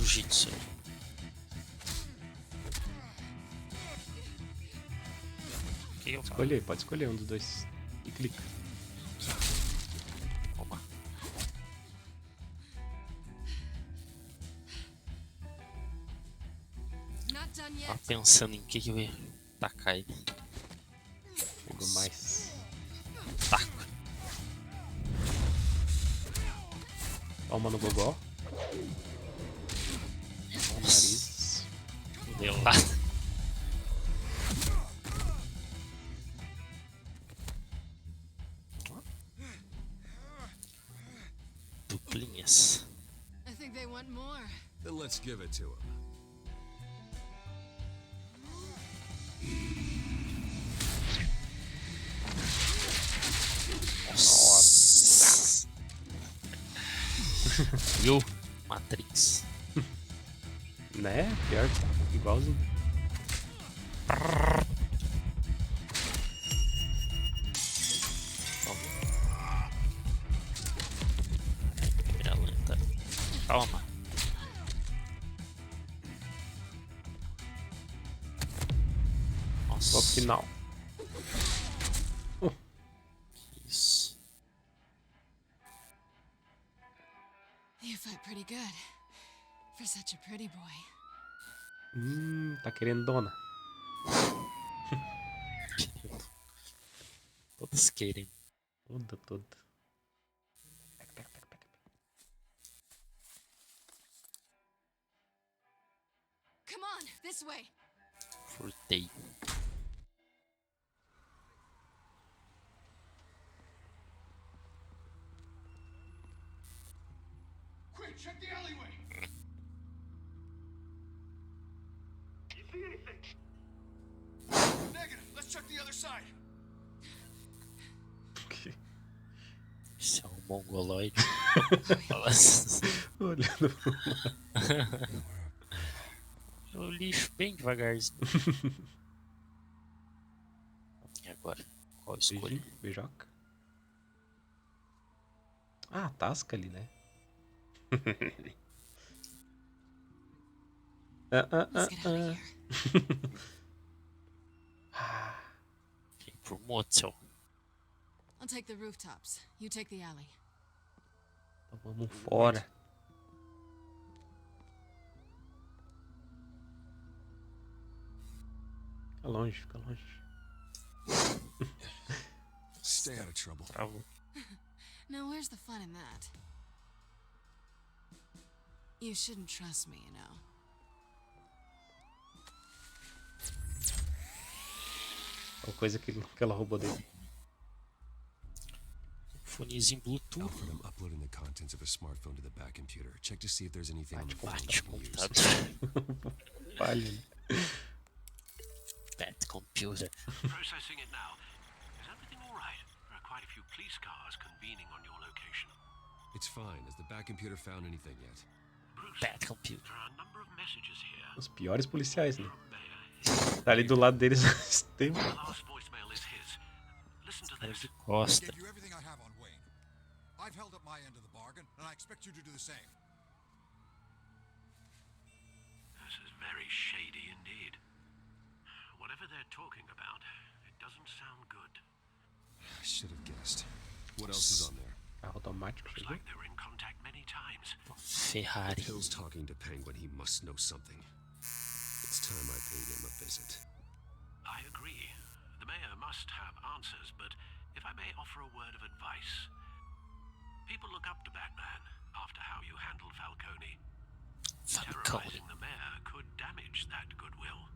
jiu-jitsu. O que eu faço? Escolhe aí, pode escolher um dos dois. E clica. Toma. Not done Tava yet. pensando em que eu ia tacar ele. Pegou mais. Taco. Toma no gogó. Toma no nariz. Deu lá. Duplinhas. I think they want more. Then let's give it to him. Nossa. Viu? Matrix. Né? Pior que tá. Igualzinho. Câmera lenta. Calma. Só Nossa. final. Isso. You fight pretty good. For such a pretty boy. Tá querendo dona. Todos querem. Toda. Come on, this way. Furtei. Quick, check the alleyway. You see anything? Negative. Let's check the other side. Isso é um mongoloide. Fala assim. Olhando. Eu lixo bem devagarzinho. E agora? Qual escolha? Beijoca. Ah, tasca ali, né? Let's get out of here. Vem pro motel. I'll take the rooftops. You take the alley. Então vamos fora. Fica longe, fica longe. Stay out of trouble. Travou. Now, where's the fun in that? You shouldn't trust me, you know. Qual coisa que ela roubou dele. Fonezinho Bluetooth. Alfred, I'm uploading the contents of a smartphone to the back computer. Check to see if there's anything on the phone Bate that we can use. computador. Falha, né? Bad computer. Processing it now. Is everything all right? There are quite a few police cars convening on your location. It's fine. Has the back computer found anything yet? Bruce, Bad computer. there are a number of messages here. Os piores policiais, né? From Mayor. Tá ali do lado deles. Tem... The last voicemail is his. Listen to Cara this. de costa. Gave you everything I have on Wayne. I've held up my end of the bargain, and I expect you to do the same. This is very shady indeed. Whatever they're talking about, it doesn't sound good. I should have guessed. What else is on there? Carro automático, Looks chegou. like they were in contact many times. Ferrari. Hill's talking to Penguin. He must know something. It's time I paid him a visit. I agree. The mayor must have answers, but if I may offer a word of advice. People look up to Batman after how you handled Falcone. Terrorizing the mayor could damage that goodwill.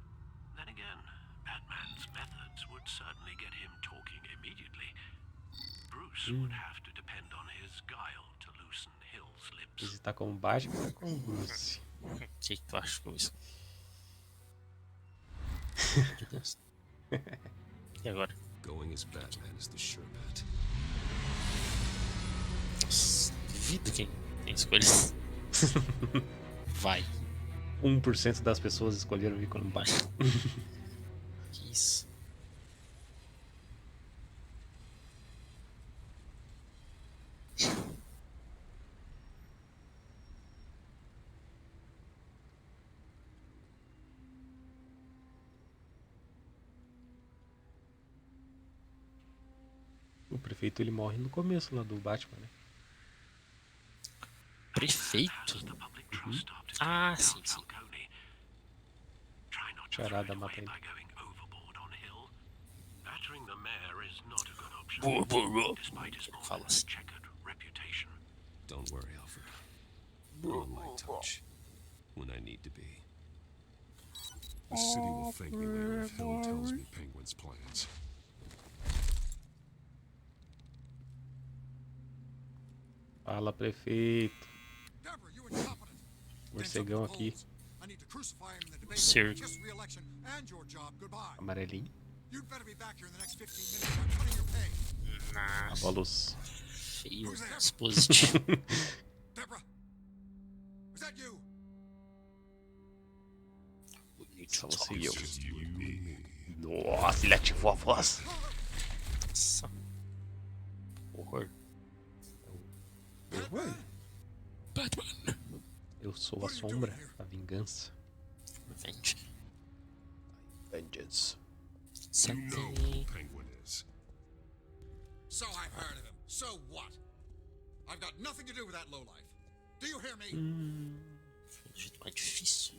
Then again, Batman's methods would certainly get him talking immediately. Bruce would have to depend on his guile to loosen Hill's lips. Ele tá com o Batman ou com o Bruce? O que tu acha com isso? Meu Deus. E agora? Going as Batman is the sure bet. Nossa, duvido quem escolhe. Vai. 1% das pessoas escolheram vir como Batman. Que isso? prefeito ele morre no começo lá do Batman, né? Prefeito? Ah, sim, sim. Charada mata ele. Boa, boa. Fala assim. Don't worry, Alfred. I'm on my touch when I need to be. The city will thank me later if Hill tells me Penguin's plans. Fala, prefeito. Deborah, you incompetent. Morcegão aqui. I need to crucify him in the debate. Ser- Just re-election and your job. Goodbye. Amarelinho. You'd better be back here in the next 15 minutes. I'm cutting your pay. Acabou a luz. Feio dispositivo. Deborah, is that you? Só você e eu. Nossa, ele ativou a voz. Nossa. Horror. Batman. Eu sou a sombra, a vingança. Vende. Vengeance. You know who Penguin is. So I've heard of him. So what? I've got nothing to do with that lowlife. Do you hear me? Do jeito mais difícil.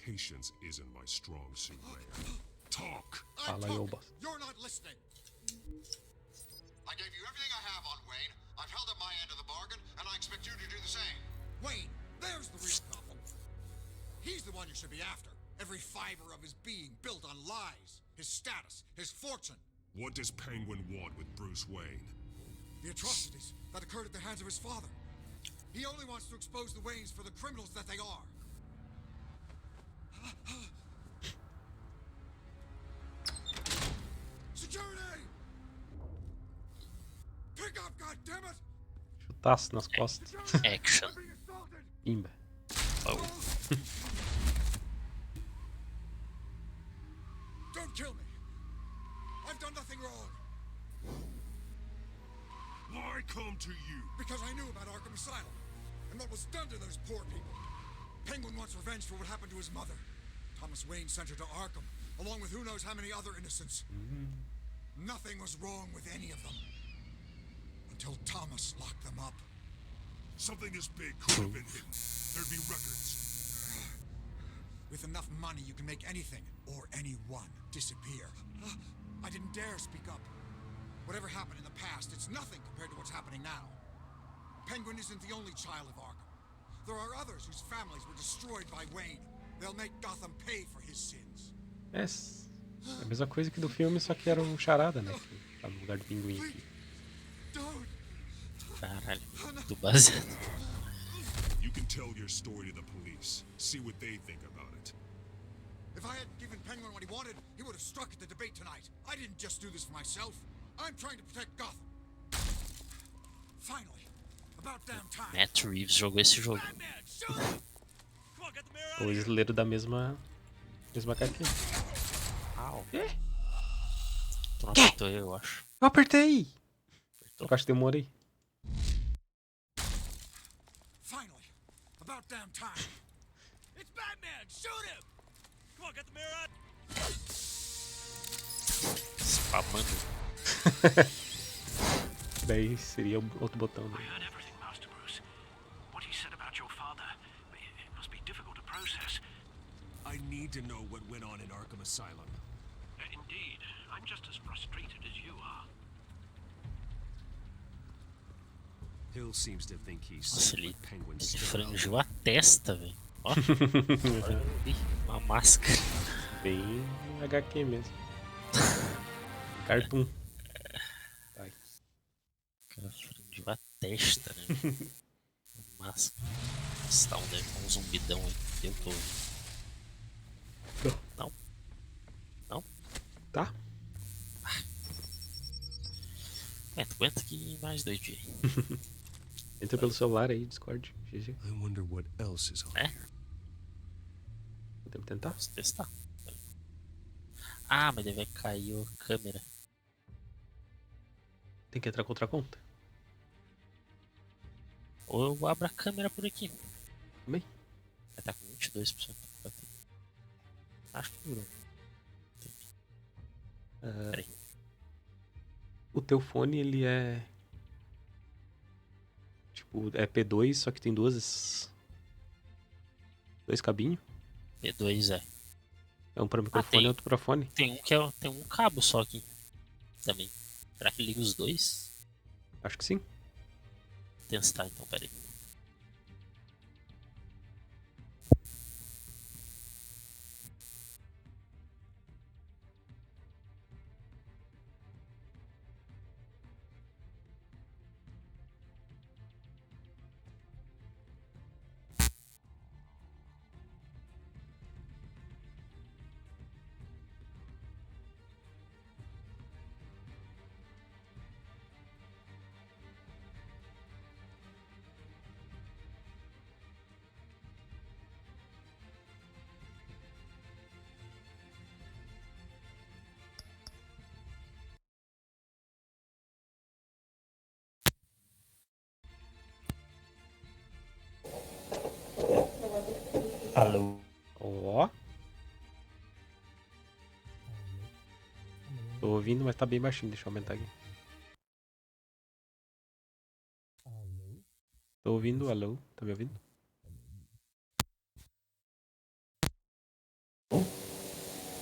Patience isn't my strong suit, man. Talk. I'm Fala aí, ô talking. bosta. You're not listening. I gave you everything I have on Wayne. I've held up my end of the bargain, and I expect you to do the same. Wayne, there's the real problem. He's the one you should be after. Every fiber of his being built on lies. His status, his fortune. What does Penguin want with Bruce Wayne? The atrocities that occurred at the hands of his father. He only wants to expose the Waynes for the criminals that they are. Security! Pick up, goddammit! Chutaço nas costas. Action. I'm being assaulted! Pimba. Oh. Don't kill me! I've done nothing wrong! Why come to you? Because I knew about Arkham Asylum and what was done to those poor people. Penguin wants revenge for what happened to his mother. Thomas Wayne sent her to Arkham, along with who knows how many other innocents. Nothing was wrong with any of them. Until Thomas locked them up. Something this big could have been hidden. There'd be records. With enough money, you can make anything, or anyone, disappear. I didn't dare speak up. Whatever happened in the past, it's nothing compared to what's happening now. Penguin isn't the only child of Arkham. There are others whose families were destroyed by Wayne. They'll make Gotham pay for his sins. É a mesma coisa que do filme, só que era um charada, né? Que tá no lugar do pinguim aqui. Don't! Caralho. Do baseado. You can tell your story to the police. See what they think about it. If I had given Penguin what he wanted, he would have struck at the debate tonight. I didn't just do this for myself. I'm trying to protect Gotham. Finally, about damn time. Matt Reeves jogou esse jogo. O Slayer da mesma HQ. Au. Tu não acertou eu acho. Eu apertei! Apertou. Eu acho que demorei. Finally, about damn time. It's Batman! Shoot him! Come on, get the mirror out! Spamando. Daí seria o outro botão. Né? I heard everything, Master Bruce. What he said about your father, it must be difficult to process. I need to know what went on in Arkham Asylum. Indeed, I'm just as frustrated as you are. Hill seems to think he's Nossa, safe ele with Penguin ele still out. frangiu a testa, velho. Ó. Agora eu vi uma máscara. Bem HQ mesmo. Cartoon. Vai. O cara frangiu a testa, né? Máscara. Nossa, tá um zumbidão aí. Eu tô ouvindo. Não? Não? Tá? Aguenta que mais 2 dias. Entra pelo celular aí, Discord. GG. I wonder what else is on É? here. Podemos tentar? Vamos testar. Ah, mas daí vai cair a câmera. Tem que entrar com outra conta. Ou eu abro a câmera por aqui. Também. Vai estar com 22%. Acho que virou. Peraí. O teu fone, ele é... Tipo, é P2, só que tem dois cabinhos. P2 é. É um pra microfone e outro pra fone. Tem um cabo só aqui. Também. Será que liga os dois? Acho que sim. Vou testar então, peraí. Alô? Ó. Tô ouvindo, mas tá bem baixinho. Deixa eu aumentar aqui. Tô ouvindo, alô? Tá me ouvindo?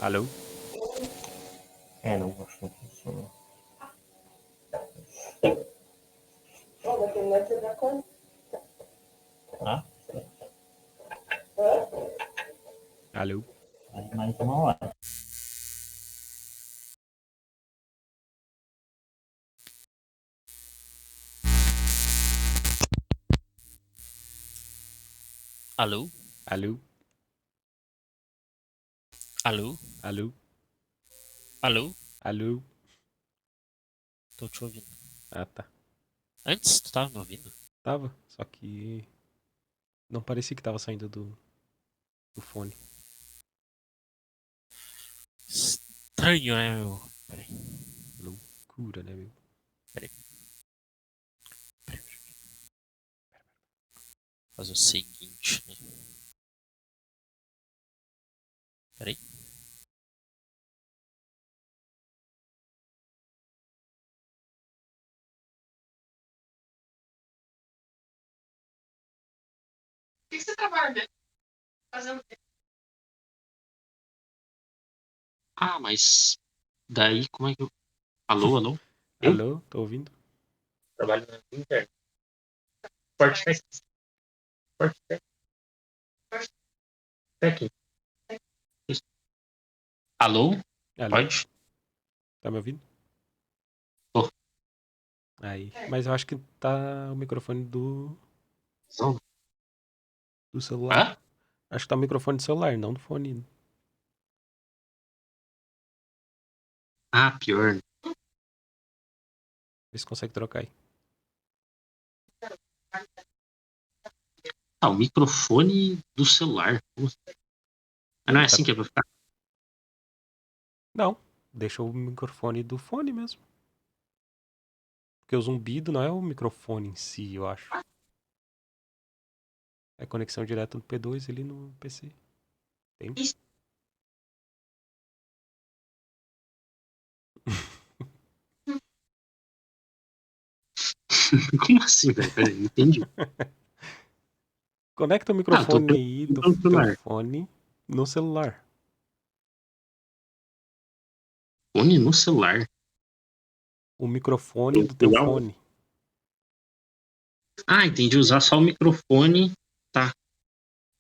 Alô? Não gosto de funcionar. Ah? Alô? Aí mais uma hora. Alô? Alô? Alô? Alô? Alô? Alô? Tô te ouvindo. Ah, tá. Antes tu tava me ouvindo? Tava, só que... Não parecia que tava saindo do fone. Estranho, né, meu? Peraí. Loucura, né, meu? Peraí. Fazer o seguinte, né? Peraí. O que você trabalha? Fazendo o quê? Ah, mas daí como é que eu... Alô, alô? Eu Alô? Tô ouvindo? trabalho na internet. Forte Tech. Isso. Alô? Alô? Pode? Tá me ouvindo? Tô. Aí. Mas eu acho que tá o microfone do celular. Hã? Acho que tá o microfone do celular, não do fone. Ah, pior. Vê se consegue trocar aí. Ah, o microfone do celular. Mas não é Tá... assim que é pra ficar? Não. Deixa o microfone do fone mesmo. Porque o zumbido não é o microfone em si, eu acho. É conexão direta do P2 ali no PC. Tem? Como assim, velho? Peraí, não entendi. Conecta o Ah, eu tô microfone aí do pelo teu celular. fone no celular. Fone no celular. O microfone do teu Pegar fone. Ah, entendi. Usar só o microfone. Tá.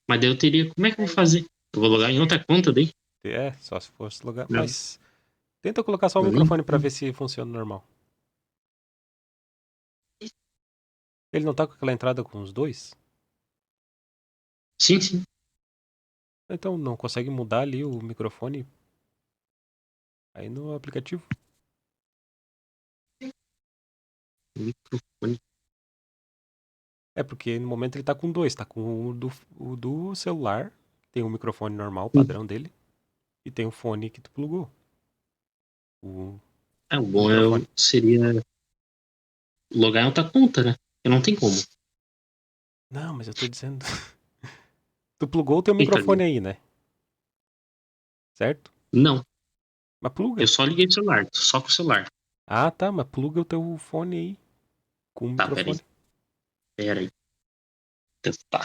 Mas daí eu teria. Como é que eu vou fazer? Eu vou logar em outra conta daí? É, só se fosse lugar. Não. Mas tenta colocar só o Eu nem. microfone pra ver se funciona normal. Ele não tá com aquela entrada com os dois? Sim, sim. Então não consegue mudar ali o microfone aí no aplicativo? Microfone. É porque no momento ele tá com dois. Tá com o do celular. Tem o microfone normal, padrão dele. E tem o fone que tu plugou. O É, o bom microfone. seria logar em outra conta, né? Porque não tem como. Não, mas eu tô dizendo. Tu plugou o teu Eita, microfone aí, né? Certo? não. Mas pluga. Eu só liguei o celular. Só com o celular. Ah, tá, mas pluga o teu fone aí. Com o Tá, peraí. microfone. Peraí. Tá.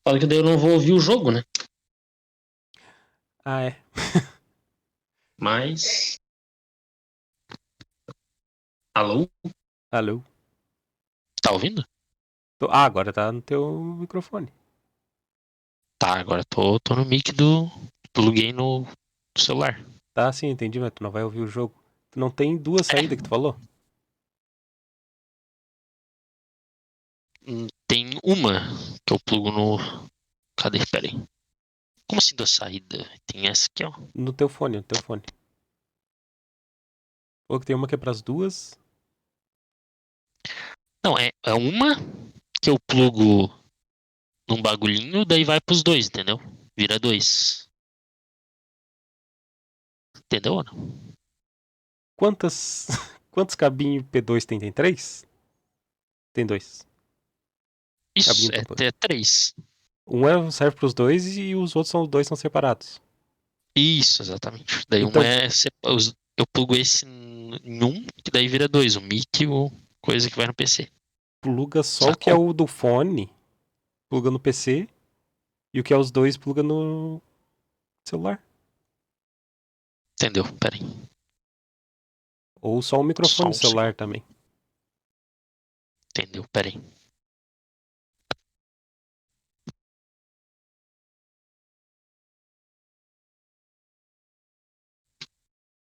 Fala que daí eu não vou ouvir o jogo, né? Ah, é. Mas. Alô? Alô? Tá ouvindo? Ah, agora tá no teu microfone. Tá, agora tô no mic do. Pluguei no celular. Tá, sim, entendi, mas tu não vai ouvir o jogo. Tu não tem duas saídas que tu falou? Tem uma que eu plugo no. Cadê? Peraí. Como assim da saída? Tem essa aqui, ó. No teu fone, no teu fone. Ou que tem uma que é pras duas. Não, é uma que eu plugo num bagulhinho, daí vai pros dois, entendeu? Vira dois. Entendeu ou não? Quantos cabinhos P2 tem? Tem 3? Tem 2. Isso, Cabinho pra... é três. Serve pros dois e os outros são separados. Isso, exatamente. Daí Então, eu plugo esse em um, que daí vira dois. O mic e o coisa que vai no PC. pluga só o que é Sacou? o do fone, pluga no PC, e o que é os dois pluga no celular. Entendeu? Pera aí. Ou só o Só microfone do um celular segundo. também. Entendeu? Pera aí.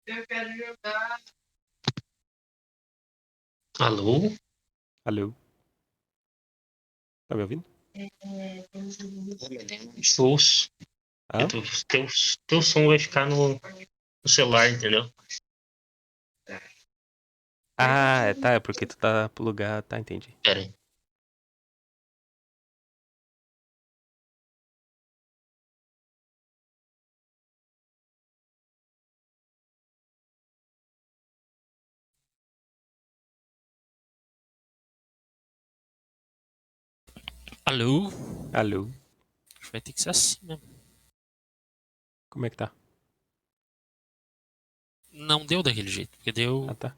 Eu quero jogar. Alô? Alô? Tá me ouvindo? Shows. Ah? Teu som vai ficar no celular, entendeu? Ah, tá, é porque tu tá plugado, tá, entendi. Pera aí. Alô? Alô? Vai ter que ser assim mesmo. Como é que tá? Não deu daquele jeito, porque deu. Ah, tá.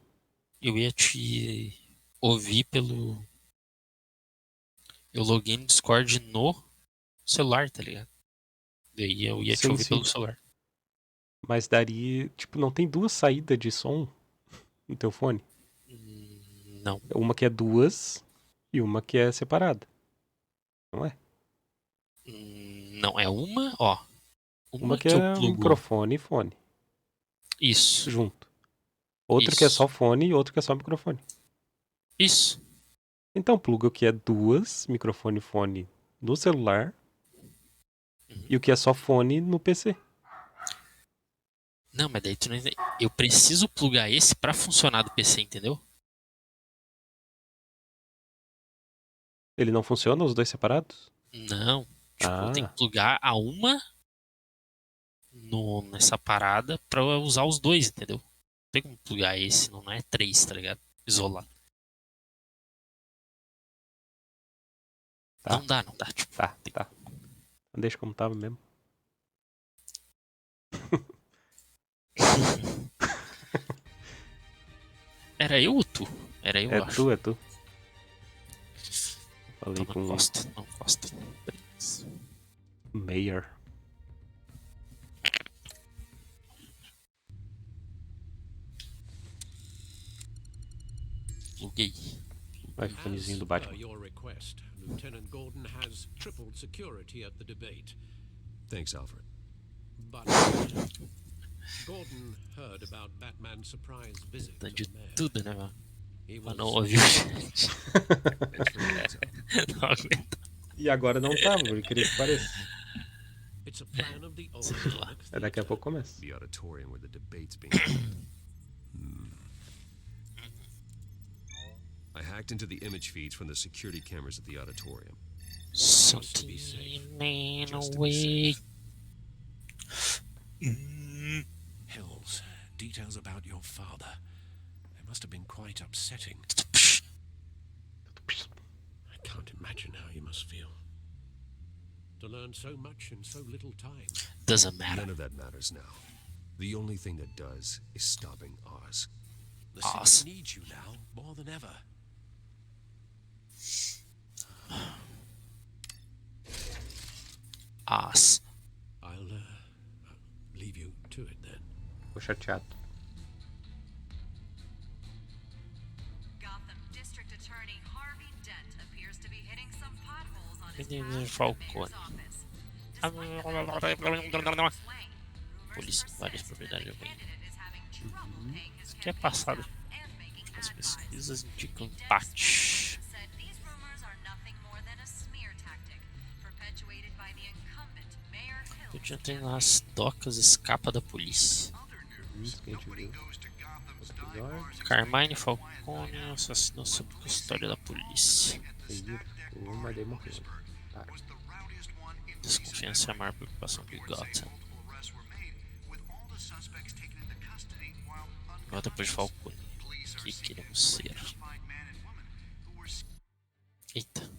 Eu ia te ouvir pelo. Eu loguei no Discord no celular, tá ligado? Daí eu ia te Sim, ouvir sim. pelo celular. Mas daria, tipo, não tem duas saídas de som no teu fone? Não. Uma que é duas e uma que é separada. Não é? Não, é uma, ó. Uma Uma que que eu é plugo. microfone e fone. Isso. Junto. Outro que é só Isso. fone e outro que é só microfone. Isso. Então pluga o que é duas, microfone e fone no celular. E o que é só fone no PC. Não, mas daí tu não entende. Eu preciso plugar esse pra funcionar do PC, entendeu? Ele não funciona os dois separados? Não. Tipo, eu tenho Ah, que plugar a uma nessa parada pra usar os dois, entendeu? Não tem como plugar esse, não é três, tá ligado? Isolado. tá. Não dá, não dá. Tipo, Tá, tá. Deixa como tava mesmo. Era eu ou tu? Era eu, É acho. tu, é tu. Então Falei não com gosto, não gosto. Mayor. Pluguei. iPhonezinho do As Batman. per your request, Lieutenant Gordon has tripled security at the debate. Thanks, Alfred. But Gordon heard about Batman's surprise visit Tá to de the mayor. tudo, né, mano? He Mas was não ouviu, gente. Não aguento. E agora não tá, por incrível que pareça. It's a plan of the old Sei lá. Comic É daqui a Theatre. pouco começa. The auditorium where the debate's being held. I hacked into the image feeds from the security cameras at the auditorium. Just to be safe. Just to be safe. Hills, details about your father. They must have been quite upsetting. I can't imagine how you must feel. To learn so much in so little time. Doesn't matter. None of that matters now. The only thing that does is stopping Oz. The Nossa. city needs you now more than ever. As. I'll leave you to it then. Tô chateado. Gotham District Attorney Harvey Dent appears to be hitting some potholes on his Menino path to the mayor's Falcone. office. Despite the fact that slain, Polícia em várias persist propriedades that do the bem. candidate is having trouble paying his Isso aqui é campaign passado. staff and making As advertising. pesquisas indicam Dent's empate. spokesperson said these rumors are nothing more than a smear tactic perpetuated by the incumbent Mayor Eu Hill's já tenho lá as docas escapa da polícia. Isso que a gente viu. Episódio. Carmine Falcone assassinou sob custódia da polícia. Mas daí morreu. Tá. Desconfiança é a maior preocupação de Gotham. Agora depois de Falcone. O que queremos ser? Eita.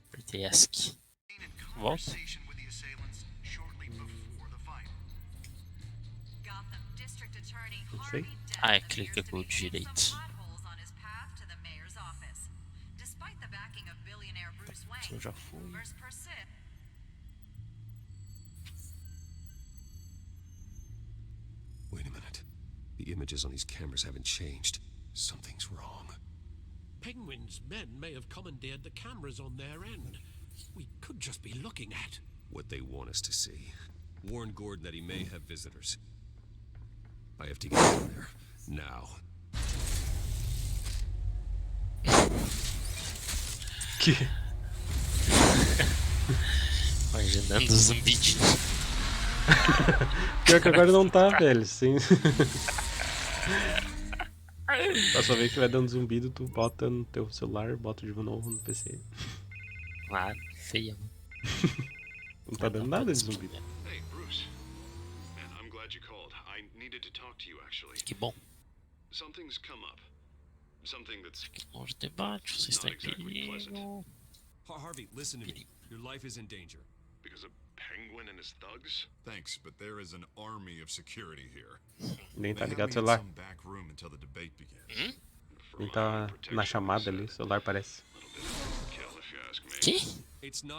Apertei ESC. Volta. Gotham District Attorney Não sei. Harvey Dent Ah, appears clica to com o be hitting direito. some potholes on his path to the mayor's office. Despite the backing of billionaire Bruce Aqui eu Wayne, já fui. rumors persist. Wait a minute. The images on these cameras haven't changed. Something's wrong. Penguin's men may have commandeered the cameras on their end. We could just be looking at What they want us to see. Warn Gordon that he may have visitors. I have to get in there. Now. Que? Imaginando o zumbidinho. Pior que agora não tá, velho. Sim. Próxima vez que tiver dando zumbido, tu bota no teu celular, bota de novo no PC. Ah, feia. Não tá dando nada de zumbido. Hey, Bruce. Man, I'm glad you called. I needed to talk to you, actually. Que bom. Something's come up. Something that's Longe de debate, você está em not exactly pleasant. perigo. Harvey, listen to me. Your life is in danger. Because of Penguin and his thugs? Thanks, but there is an army of security here. Nem tá They ligado have o me in celular. some back room until the debate begins. Nem tá na chamada ali, o celular parece. Que?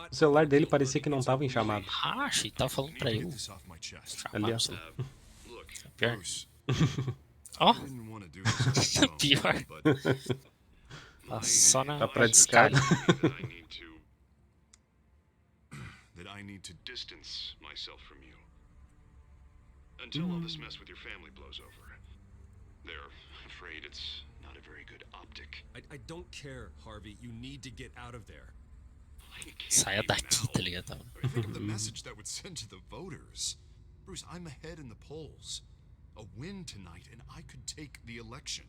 O celular dele parecia que não tava em chamada. Ah, achei que tava falando pra eu. Ali, ó. Pior. Ó. Pior. Tá só na Tá pra descarga. That I need to distance myself from you. Until all this mess with your family blows over. They're afraid it's not a very good optic. I don't care, Harvey. You need to get out of there. Saia daqui, tá ligado? Think of the message that would send to the voters. Bruce, I'm ahead in the polls. A win tonight, and I could take the election.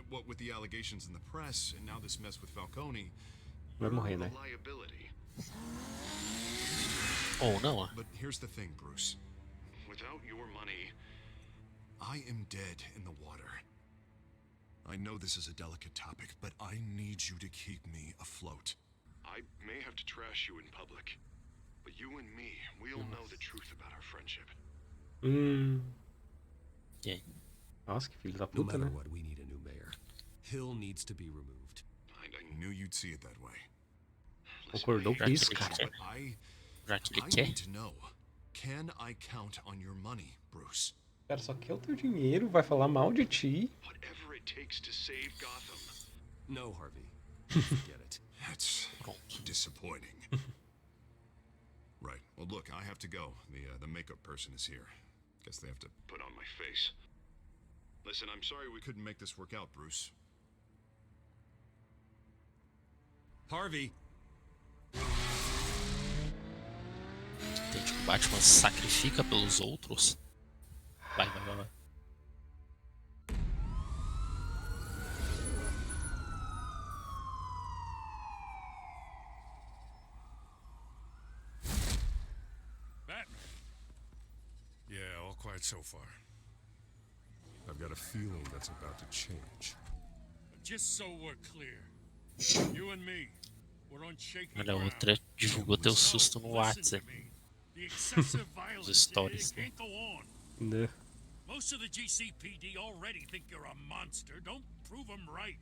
What with the allegations in the press, and now this mess with Falcone, Vai morrer, né? a liability. Ou não, But here's the thing, Bruce. Without your money, I am dead in the water. I know this is a delicate topic, but I need you to keep me afloat. I may have to trash you in public, but you and me, we'll know the truth about our friendship. E aí? Nossa, que filho da No puta, matter né? what, we need a new mayor. Hill needs to be removed. I knew you'd see it that way. Concordou com isso, cara. But I need to know. Can I count on your money, Bruce? Cara, só quer o teu dinheiro, vai falar mal de ti. Whatever it takes to save Gotham. No, Harvey. Forget it. That's disappointing. Right. Well, look, I have to go. The makeup person is here. Guess they have to put on my face. Listen, I'm sorry we couldn't make this work out, Bruce. Harvey! Entende que o Batman se sacrifica pelos outros? Vai, vai, vai, vai. Batman. Yeah, all quiet so far. I've got a feeling that's about to change. Just so we're clear, you and me, we're on shaky Olha, a ground. outra divulgou teu susto no WhatsApp. The excessive Os violence, stories, it né? can't go on. Né? Most of the GCPD already think you're a monster. Don't prove them right.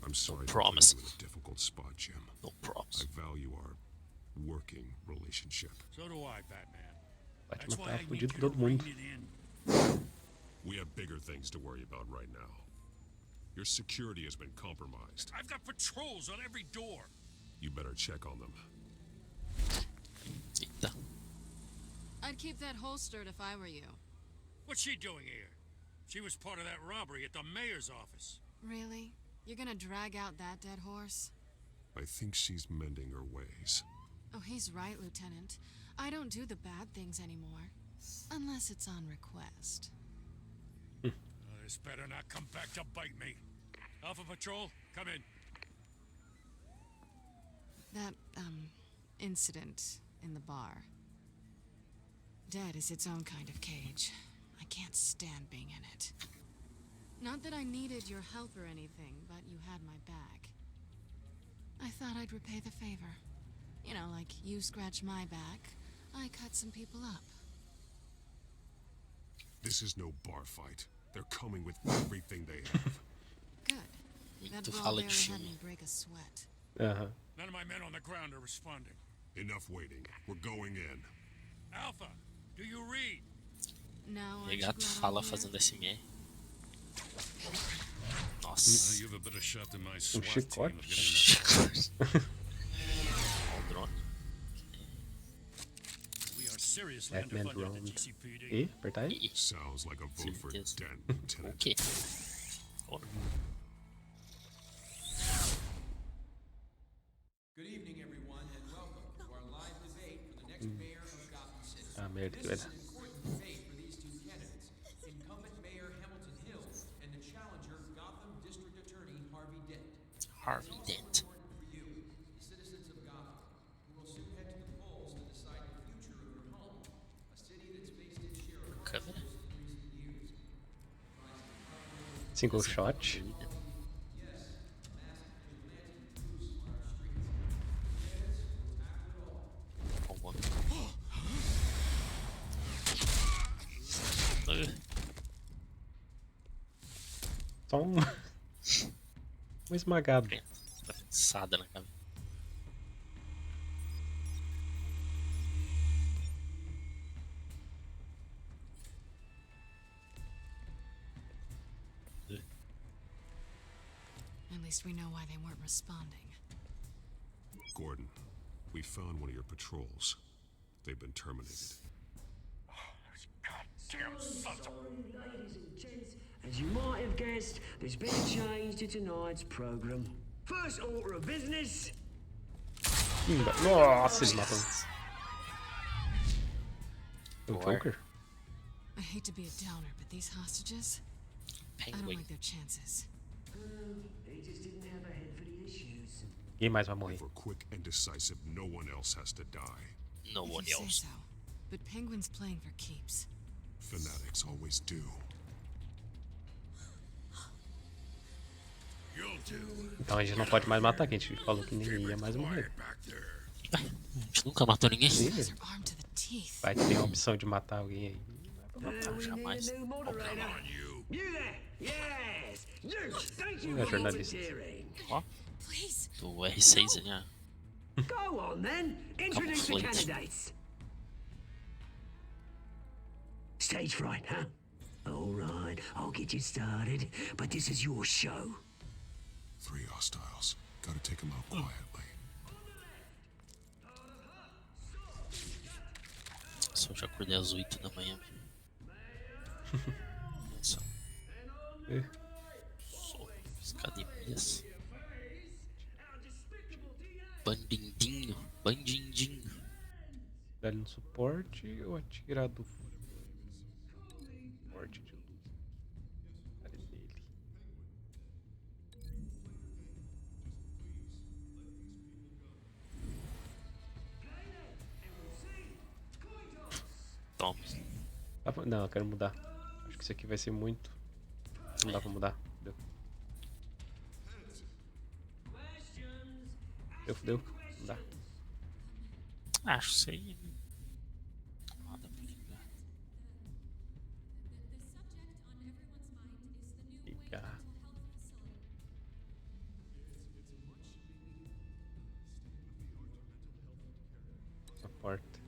I'm sorry promise. to put you in a difficult spot, Jim. No promise. I value our working relationship. So do I, Batman. Vai te That's why matar, I need fudido you todo to mundo. rein it in. We have bigger things to worry about right now. Your security has been compromised. I've got patrols on every door. You better check on them. Eita. I'd keep that holstered if I were you. What's she doing here? She was part of that robbery at the mayor's office. Really? You're gonna drag out that dead horse? I think she's mending her ways. Oh, he's right, Lieutenant. I don't do the bad things anymore. Unless it's on request. This better not come back to bite me. Alpha Patrol, come in. That, incident in the bar. Dead is its own kind of cage. I can't stand being in it. Not that I needed your help or anything, but you had my back. I thought I'd repay the favor. You know, like you scratch my back, I cut some people up. This is no bar fight. They're coming with everything they have. Good. That Tu brawl fala there de had filme. me break a sweat. Aham. None of my men on the ground are responding. Enough waiting. We're going in. Alpha, do you read? Now, E gato fala fazendo SMR. Nossa. You have a better shot than my Um SWAT team chicote. of getting enough. Ó o drone. We are seriously Batman underfunded at the round. GCPD. E, apertar E. Sounds like a vote for Certeza. Dent, O Lieutenant. quê? Ó, Good evening, everyone, and welcome to our live debate for the next mayor of Gotham City. Ah, merda que vai This dar. is an important debate for these two candidates, incumbent Mayor Hamilton Hill and the challenger Gotham District Attorney Harvey Dent. Harvey Dent. Important for you, the citizens of Gotham, who will soon head to the polls to decide the future of your home, a city that's faced its share of Câmera. hardships in recent years. Single shot. Ó, o homem. Só um. Um esmagado. Tá fixada na cabeça. At least we know why they weren't responding. Gordon, we found one of your patrols. They've been terminated. Goddamn sons of... Ladies and gents, as you might have guessed, there's been a change to tonight's program. First order of business. Nossa, ele matou. O Joker? I hate to be a downer, but these hostages, I don't Penguin. like their chances. He just didn't have a head for the issues. Ninguém mais vai morrer. If we're quick and decisive, no one else has to die. No If one you say else. so. But Penguin's playing for keeps. Fanatics always do. Então a gente não pode mais matar, que a gente falou que ninguém ia mais morrer. A gente nunca matou ninguém. Sim. Armed to the teeth. Vai ter a opção de matar alguém aí. Now we jamais. need a new moderator. You there? Yes. You. Thank you É for jornalista. volunteering. Ó, Please. do R6 ali, ó. Go on then. Introduce the Camouflage. candidates. Stage fright, huh? All right, I'll get you started. But this is your show. 3 hostiles. Gotta take them out quietly. Só já acordei às 8 da manhã. Só academias. Bandindinho. Bandindinho. Dar ele no suporte ou atirar do suporte de luz? Cara dele. Toma. Não, eu quero mudar. Acho que isso aqui vai ser muito. Não dá pra mudar. Deu. Deu. Não dá. Acho que isso aí. Nada pra ligar. porta.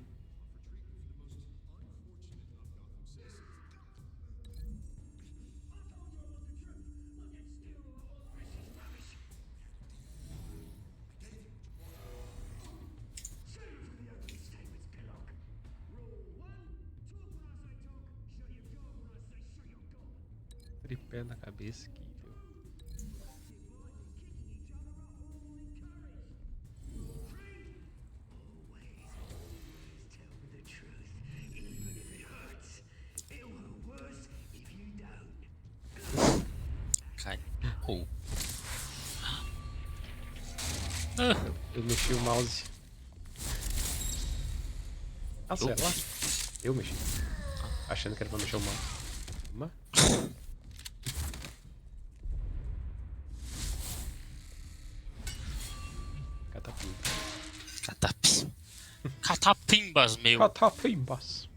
Tripé na cabeça aqui, viu? Cai. Oh. Eu mexi o mouse. Ah, sei lá. Eu mexi. Achando que era pra mexer o mouse. Uma. Catapimbas, meu. Catapimbas.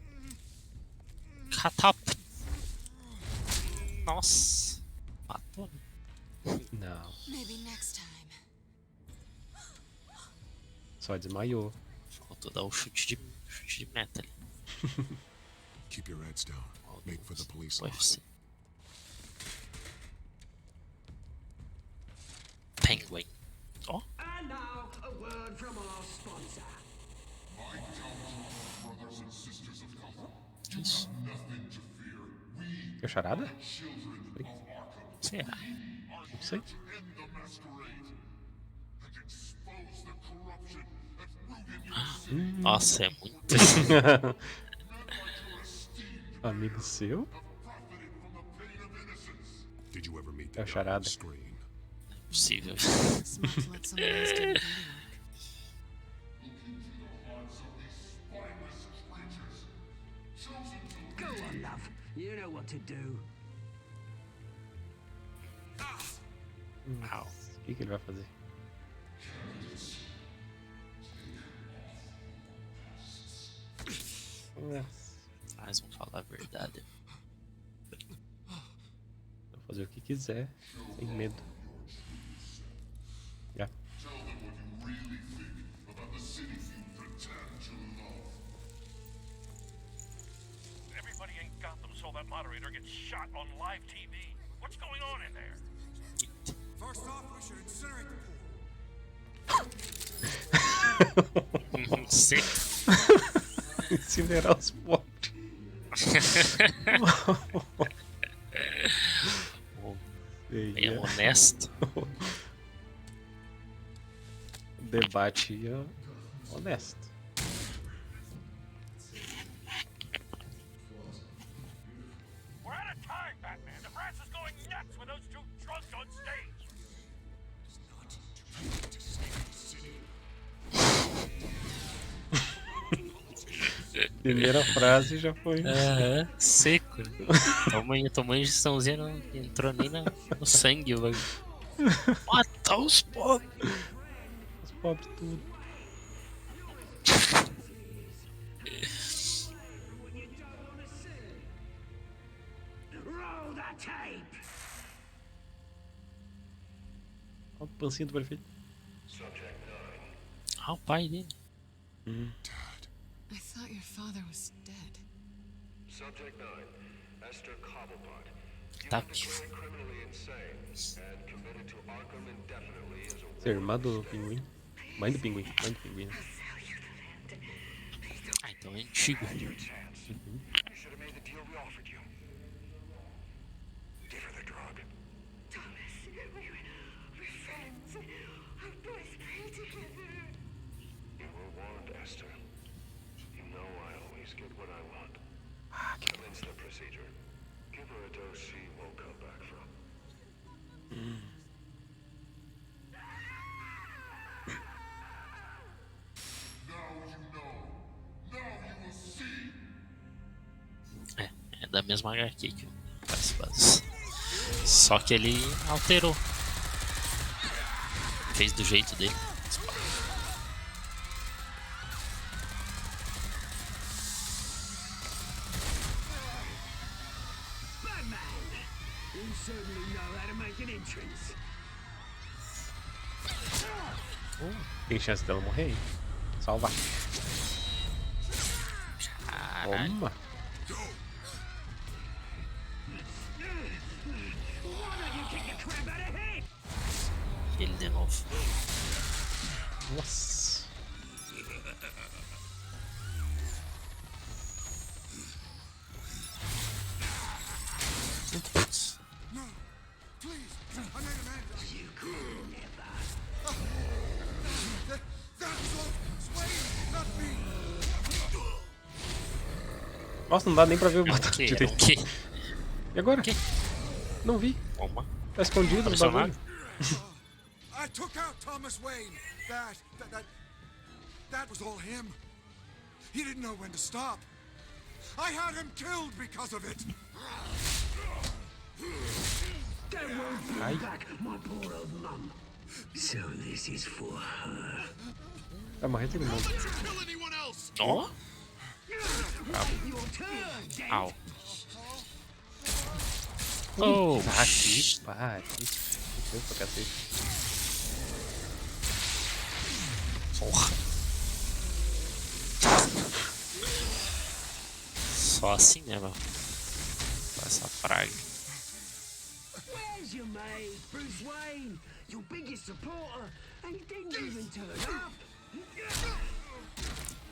Nossa. Matou, né? Não. Maybe next time. Só desmaiou. Faltou dar o chute de meta ali. Keep your heads down. Make for the police line. UFC. Penguin. Oh. And now, a word from our sponsor. My Telltale brothers and sisters of Gotham. Isso. Nothing to fear. We É charada? are children of Arkham. Será? Não sei. To end the masquerade and expose the corruption that rooted your city. Nossa, é muito. Amigo seu? Did you ever meet É the o guy charada. on the screen? Possível. Smart to let someone else do the dirty work. Go on, love. You know what to do. Uau. O que ele vai fazer? Mas vamos falar a verdade. Vou fazer o que quiser, sem medo. Já. Tell them what you really think about the cities you pretend to love. Everybody in Gotham saw that moderator get shot on live TV. What's going on in there? First off, we should incinerate the pool. Sim. Incinerar os pobres. Bem honesto. Debate honesto. We're out of time, Batman. The brass is going nuts with those two drunks on stage. Primeira frase já foi. Seco. Tomou injeçãozinha, não entrou nem no sangue. O bagulho. Mata os pobres. Os pobres tudo. Roll that tape. Olha o pancinho do prefeito. Ah, o pai dele. I thought your father was dead. Subject 9, Esther Cobblepot. You Tá have been vivo. proven criminally insane and committed to Arkham indefinitely as a Você é irmã do pinguim? Mãe do pinguim. Mãe do pinguim. Ah, então é antigo. You should have made the deal we offered you. Give her the drug. Thomas, we're friends. Our boys pray together. You were warned, Esther. You know I always get what I want. Commence the procedure. Give her a dose she won't come back from. É da mesma HQ que o Participado. Só que ele alterou. Fez do jeito dele. Batman! You certainly know how to make an entrance. Tem chance dela morrer, hein? Salvar. Caralho. Toma. Ele de novo. Nossa. Putz. No, please, I made Amanda. You could never. That's all Swain, not me. Nossa, não dá nem pra ver o botão Que? direito. Que? E agora? Que? Não vi. Uma. Tá escondido no bagulho. I took out Thomas Wayne. That was all him. He didn't know when to stop. I had him killed because of it. That won't bring back my poor old mum. So this is for her. Vai morrer todo mundo. Ó. Au. Oh, aqui, pá, aqui. Meu pra cacete. Porra. Só assim, né, meu? Só essa praga. Where's your mate, Bruce Wayne? Your biggest supporter, and he didn't even turn up.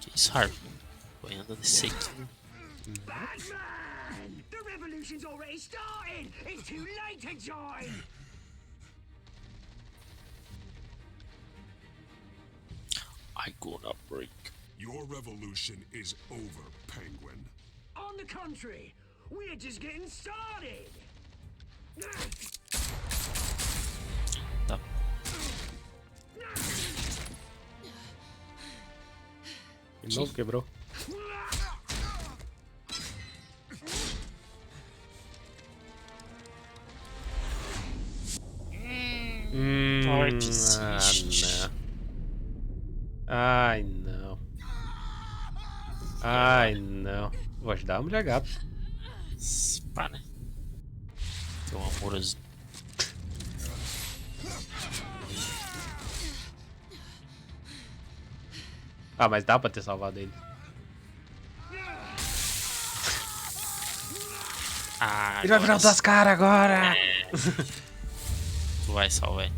Que isso, Harvey? Tô andando desse aqui. Batman! The revolution's already started! It's too late to join! I gonna break. Your revolution is over, Penguin. On the contrary, we're just getting started! Tá. De novo quebrou. Ai, não. Ai, não. Vou ajudar a mulher gato. Pá, né? Teu amoroso. Ah, mas dá pra ter salvado ele. Ah, ele vai virar duas caras agora! É. Tu vai salvar.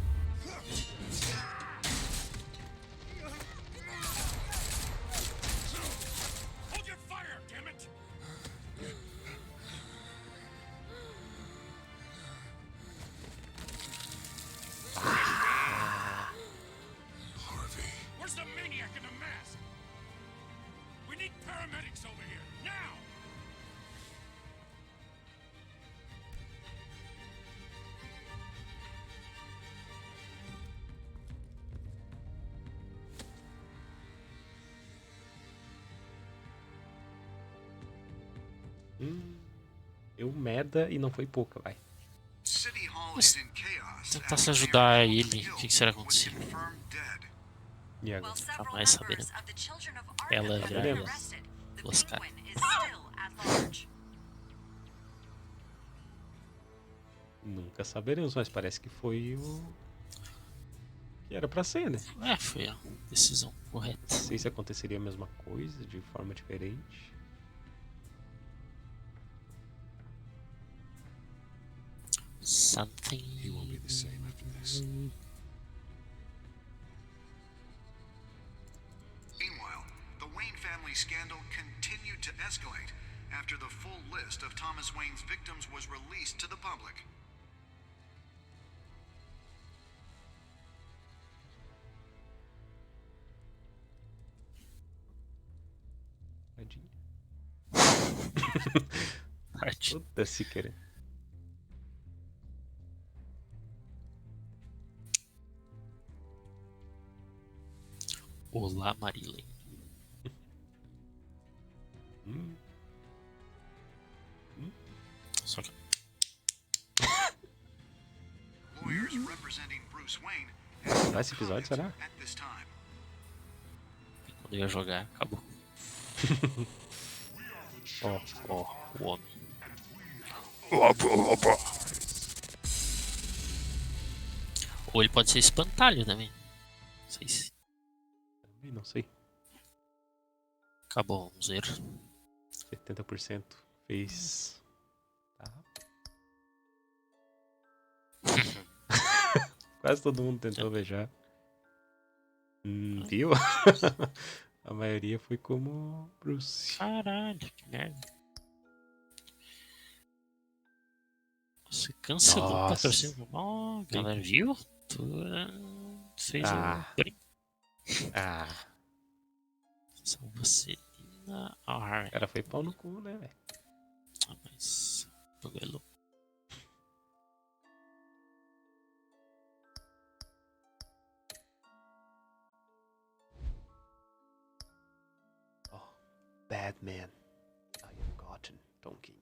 Eu meda e não foi pouca, vai. Mas tentasse ajudar ele, o que será acontecer? E agora? Jamais saberemos. Ela viraria duas caras. Nunca saberemos, mas parece que foi o que era pra ser, né? É, foi a decisão correta. Não sei se aconteceria a mesma coisa, de forma diferente. Something. He won't be the same after this. Meanwhile, the Wayne family scandal continued to escalate after the full list of Thomas Wayne's victims was released to the public. Puta se querer. Olá, Marilyn. Só que... Lawyers representing Bruce Wayne Vai esse episódio, será? at this time. Quando eu ia jogar, acabou. Ó, o homem. Ou ele pode ser espantalho também. Não sei se. Não sei. Acabou, vamos ver. 70% fez. Tá. Quase todo mundo tentou beijar. Viu? A maioria foi como Bruce. Caralho, que merda. Você cancelou o patrocínio. Oh, galera, viu? Tu fez o print. Salvacelina R. O cara foi pau no cu, né, velho? Mas. Pagou. Bad man, I am gotten, Tom King.